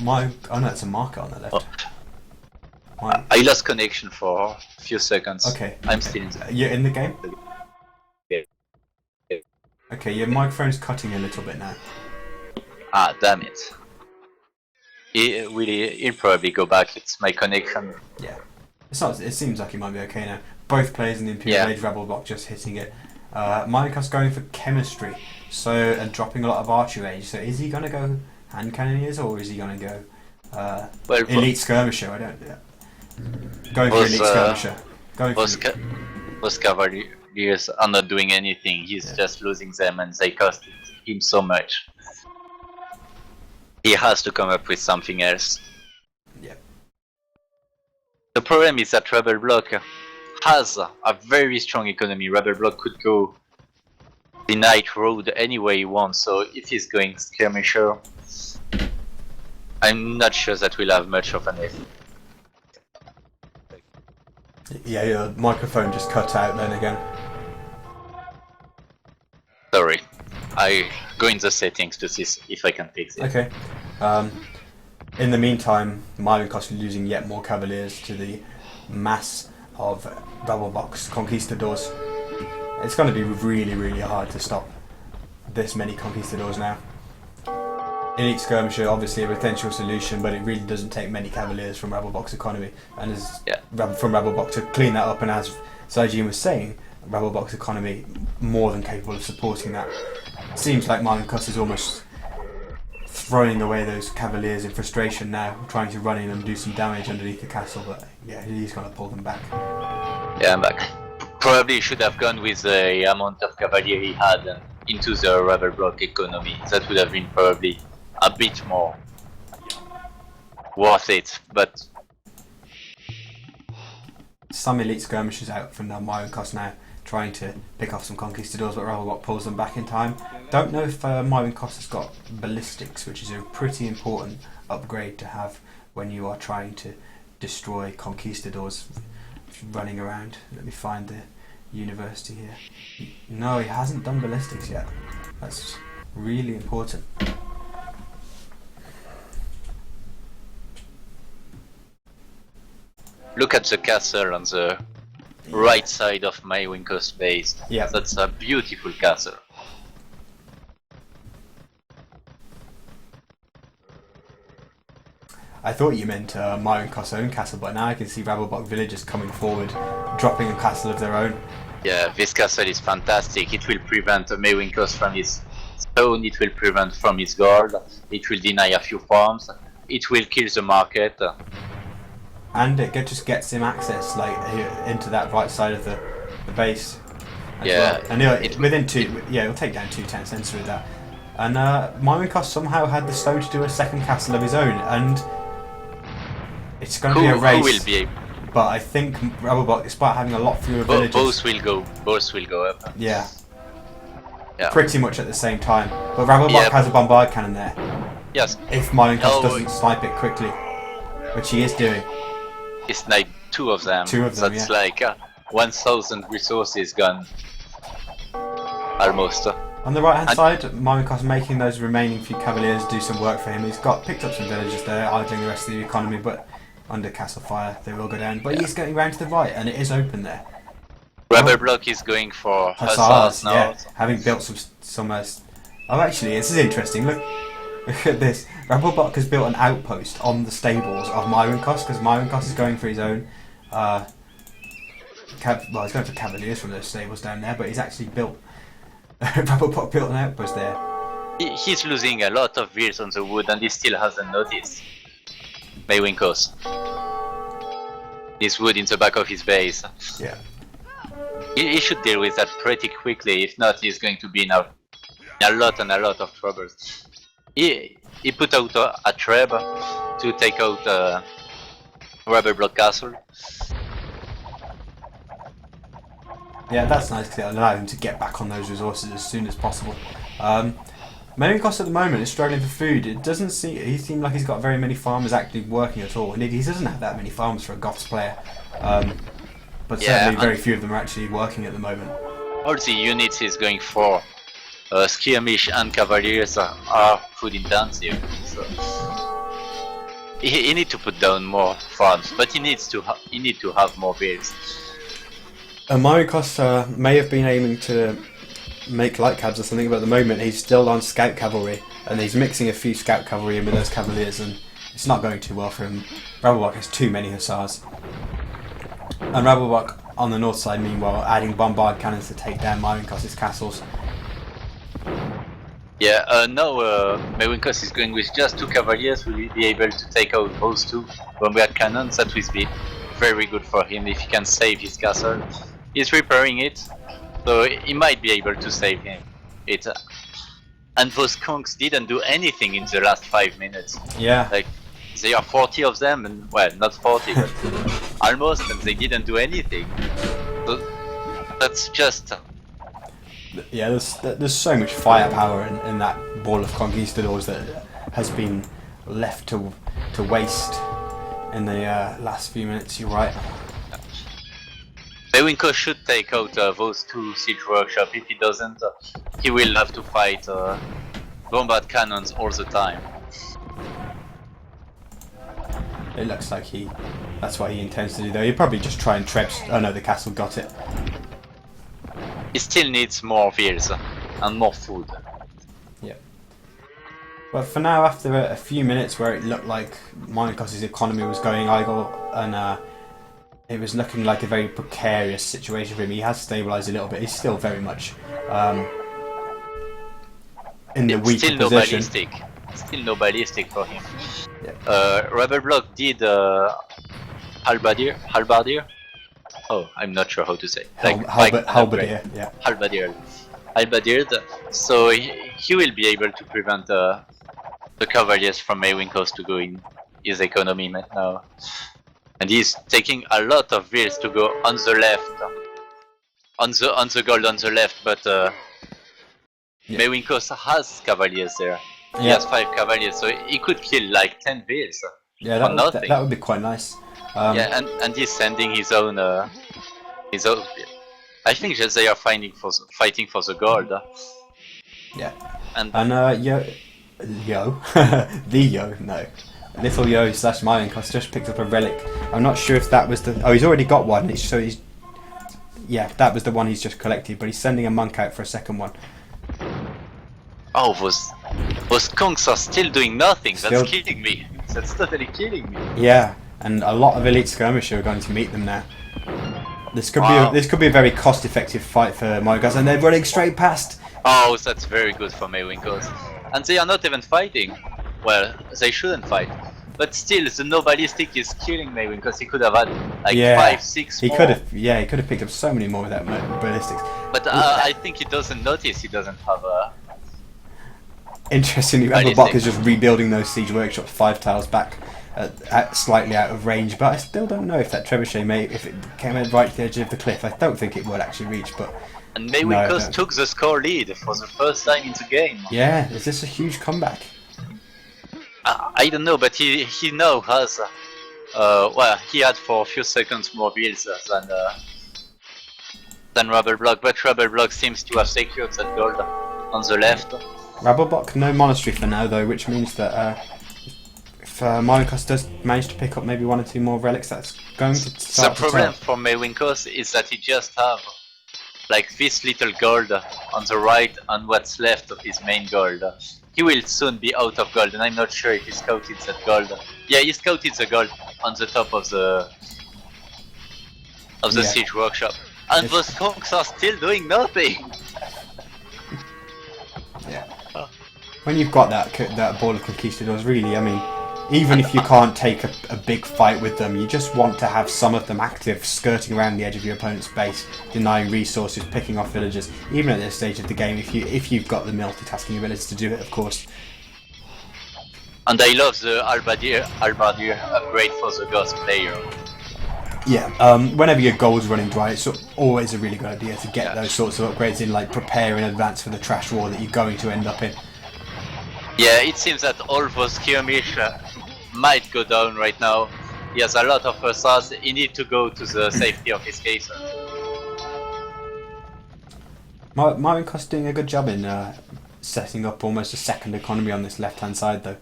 Oh no, it's a marker on the left. I lost connection for a few seconds. Okay. I'm still in the... You're in the game? Yeah. Okay, your microphone's cutting a little bit now. Ah, damn it. He'll probably go back, it's my connection. Yeah. It seems like it might be okay now. Both players in the Imperial Age, Rablebok just hitting it. Maiwingkos going for chemistry, and dropping a lot of archery age. So is he going to go hand cannoneers or is he going to go elite skirmisher? I don't. Going for elite skirmisher. Most cavaliers are not doing anything. He's just losing them, and they cost him so much. He has to come up with something else. Yeah. The problem is that Rablebok has a very strong economy. Rablebok could go the night road any way he wants, so if he's going skirmisher, I'm not sure that we'll have much of an effect. Yeah, your microphone just cut out then again. Sorry, I go in the settings to see if I can fix it. Okay. In the meantime, Maiwingkos is losing yet more cavaliers to the mass of Rablebok's conquistadors. It's going to be really, really hard to stop this many conquistadors now. Elite Skirmisher, obviously a potential solution, but it really doesn't take many cavaliers from Rablebok's economy, and from Rablebok to clean that up. And as Saijin was saying, Rablebok's economy more than capable of supporting that. It seems like Maiwingkos is almost throwing away those cavaliers in frustration now, trying to run in and do some damage underneath the castle, but yeah, he's going to pull them back. Yeah, I'm back. Probably should have gone with the amount of cavalier he had and into the Rablebok economy. That would have been probably a bit more worth it, but some elite skirmishers out from Maiwingkos now, trying to pick off some conquistadors, but Rablebok pulls them back in time. Don't know if Maiwingkos has got ballistics, which is a pretty important upgrade to have when you are trying to destroy conquistadors running around. Let me find the university here. No, he hasn't done ballistics yet. That's really important. look at the castle on the right side of Maiwingkos base. Yeah. That's a beautiful castle. I thought you meant Maiwingkos' own castle, but now I can see Rablebok villagers coming forward, dropping a castle of their own. Yeah, this castle is fantastic. It will prevent Maiwingkos from his stone, it will prevent from his guard, it will deny a few farms, it will kill the market. And it just gets him access into that right side of the base. Yeah, well. And it'll take down 2 tank sensors with that. And Maiwingkos somehow had the stone to do a second castle of his own, and it's going to be a race. Who will be able? But I think Rablebok, despite having a lot fewer villagers, both will go up. Yeah. Yeah. Pretty much at the same time. But Rablebok has a bombard cannon there. Yes. If Maiwingkos doesn't snipe it quickly, which he is doing. He sniped 2 of them. 2 of them, That's yeah. like 1,000 resources gone. Almost. On the right hand side, Maiwingkos making those remaining few cavaliers do some work for him. He's picked up some villagers there, idling the rest of the economy, but under castle fire they will go down. But he's getting round to the right, and it is open there. Rablebok is going for hussars now. Yeah, having built some oh, actually, this is interesting. Look at this. Rablebok has built an outpost on the stables of Maiwingkos, because Maiwingkos is going for his own. He's going for cavaliers from those stables down there, but he's actually built. Rablebok built an outpost there. He's losing a lot of wheels on the wood, and he still hasn't noticed. Maiwingkos. This wood in the back of his base. Yeah. He should deal with that pretty quickly. If not, he's going to be in a lot of troubles. He put out a trap to take out Rablebok castle. Yeah, that's nice because it'll allow him to get back on those resources as soon as possible. Maiwingkos at the moment is struggling for food. It doesn't seem like he's got very many farmers actually working at all. Indeed, he doesn't have that many farms for a Goths player. But certainly very few of them are actually working at the moment. All the units he's going for, skirmish and cavaliers, are food intensive. So he needs to put down more farms, but he needs to have more builds. Maiwingkos may have been aiming to make light cabs or something, but at the moment he's still on scout cavalry, and he's mixing a few scout cavalry in with those cavaliers, and it's not going too well for him. Rablebok has too many hussars. And Rablebok on the north side, meanwhile, adding bombard cannons to take down Maiwingkos' castles. Yeah, now Maiwingkos is going with just 2 cavaliers. Will he be able to take out those 2 bombard cannons? That will be very good for him if he can save his castle. He's repairing it, so he might be able to save it. And those conks didn't do anything in the last 5 minutes. Yeah. Like, there are 40 of them, and well, not 40, but almost, and they didn't do anything. So that's just. Yeah, there's so much firepower in that ball of conquistadors that has been left to waste in the last few minutes. You're right. Maiwingkos should take out those 2 siege workshops. If he doesn't, he will have to fight bombard cannons all the time. It looks like that's what he intends to do, though. He'll probably just try and trebs. Oh no, the castle got it. He still needs more wheels and more food. Yeah. But for now, after a few minutes where it looked like Maiwingkos' economy was going idle and it was looking like a very precarious situation for him, he has stabilised a little bit. He's still very much in the weaker still no position. ballistic. Still no ballistic for him. Yeah. Rablebok did halbardier. Oh, I'm not sure how to say. Halberdier, yeah. Halbardiered. So he will be able to prevent the Cavaliers from Maiwingkos to go in his economy now. And he's taking a lot of wheels to go on the left, on the gold on the left, but Maiwingkos has Cavaliers there. He has 5 Cavaliers, so he could kill like 10 wheels. Yeah, that would be quite nice. Yeah, and he's sending his own. I think that they are fighting for the gold. Yeah. And Little Yo / Maiwingkos just picked up a relic. I'm not sure if that was the. Oh, he's already got one. Yeah, that was the one he's just collected. But he's sending a monk out for a second one. Oh, those conks are still doing nothing. That's killing me. That's totally killing me. Yeah, and a lot of elite skirmishers are going to meet them now. This could be a very cost-effective fight for Maiwingkos, and they're running straight past. Oh, that's very good for Maiwingkos. And they are not even fighting. Well, they shouldn't fight. But still, the no ballistic is killing Maiwingkos. He could have had like 5, 6 more. He could have picked up so many more with that ballistics. But I think he doesn't notice he doesn't have a. Interestingly, Rablebok is just rebuilding those siege workshops 5 tiles back, slightly out of range. But I still don't know if that trebuchet if it came right to the edge of the cliff. I don't think it would actually reach. But and Maiwingkos took the score lead for the first time in the game. Yeah, is this a huge comeback? I don't know, but he now has. Well, he had for a few seconds more wheels than Rablebok, but Rablebok seems to have secured that gold on the left. Rablebok, no monastery for now though, which means that if Maiwingkos does manage to pick up maybe 1 or 2 more relics, that's going to start. The problem for Maiwingkos is that he just have like this little gold on the right and what's left of his main gold. He will soon be out of gold, and I'm not sure if he scouted that gold. Yeah, he scouted the gold on the top of the siege workshop, and those conks are still doing nothing. Yeah. When you've got that ball of conquistadors, really, I mean, even if you can't take a big fight with them, you just want to have some of them active, skirting around the edge of your opponent's base, denying resources, picking off villagers. Even at this stage of the game, if you've got the multitasking ability to do it, of course. And I love the Halbardier upgrade for the Ghost player. Yeah, whenever your goal's running dry, it's always a really good idea to get those sorts of upgrades in, like prepare in advance for the trash war that you're going to end up in. Yeah, it seems that all those skirmish might go down right now. He has a lot of hussars. He needs to go to the safety of his cases. Maiwingkos doing a good job in setting up almost a second economy on this left-hand side, though.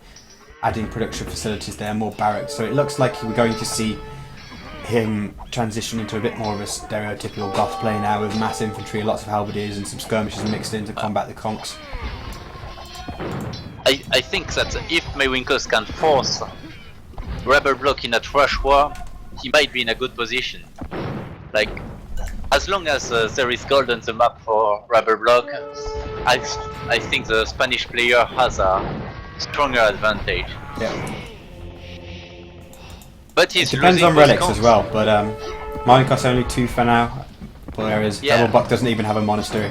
Adding production facilities there, more barracks. So it looks like we're going to see him transition into a bit more of a stereotypical Goth play now, with mass infantry, lots of halberdiers and some skirmishers mixed in to combat the conks. I think that if Maiwingkos can force Rablebok in a trash war, he might be in a good position. Like, as long as there is gold on the map for Rablebok, I think the Spanish player has a stronger advantage. Yeah. But he's it depends losing on relics conks as well, but Maiwingkos only 2 for now, whereas Rablebok doesn't even have a monastery.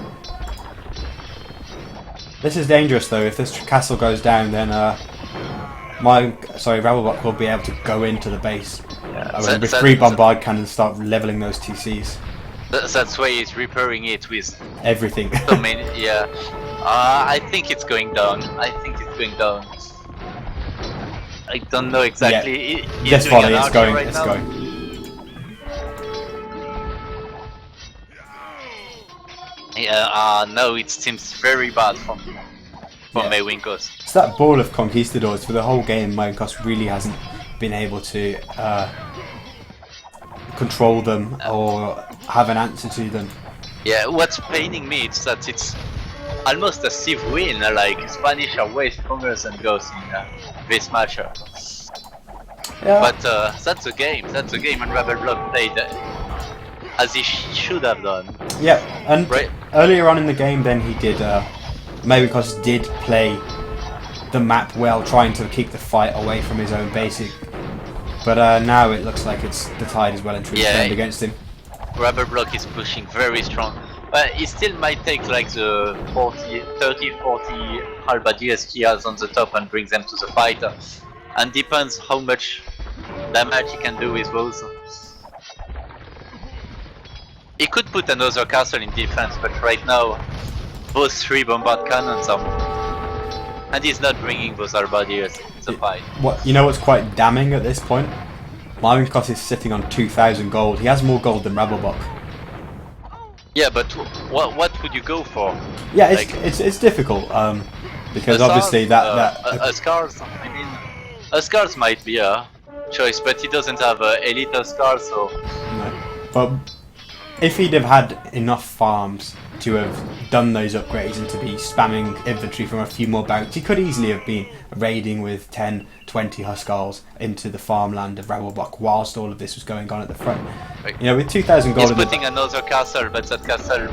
This is dangerous though. If this castle goes down, then Rablebok will be able to go into the base with 3 bombard cannons, start leveling those TCs. That's why he's repairing it with everything. So many, yeah. I think it's going down. I don't know exactly. Yeah. This volley, it's going. Yeah, no, it seems very bad for Maiwingkos. It's that ball of conquistadors for the whole game. Maiwingkos really hasn't been able to control them or have an answer to them. Yeah, what's paining me is that it's almost as if win, like Spanish are way stronger than Ghost in this match. Yeah. But that's a game, and Rablebok played as he should have done. Yeah, and Right. earlier on in the game then he did, Maiwingkos did play the map well, trying to keep the fight away from his own basic. But now it looks like the tide is well and truly turned against him. Rablebok is pushing very strong, but he still might take like the 30-40 halberdiers he has on the top and bring them to the fight, and depends how much damage he can do with those. He could put another castle in defense, but right now those 3 bombard cannons are, and he's not bringing those halberdiers in the fight. What's quite damning at this point? Maiwingkos is sitting on 2,000 gold. He has more gold than Rablebok. Yeah, but what would you go for? Yeah, it's difficult because obviously Scars. I mean, a Scars might be a choice, but he doesn't have elite Scars, so. No. But if he'd have had enough farms to have done those upgrades and to be spamming infantry from a few more bouts, he could easily have been raiding with 10, 20 Huskars into the farmland of Rablebok whilst all of this was going on at the front. Right. With 2,000 gold. He's putting another castle, but that castle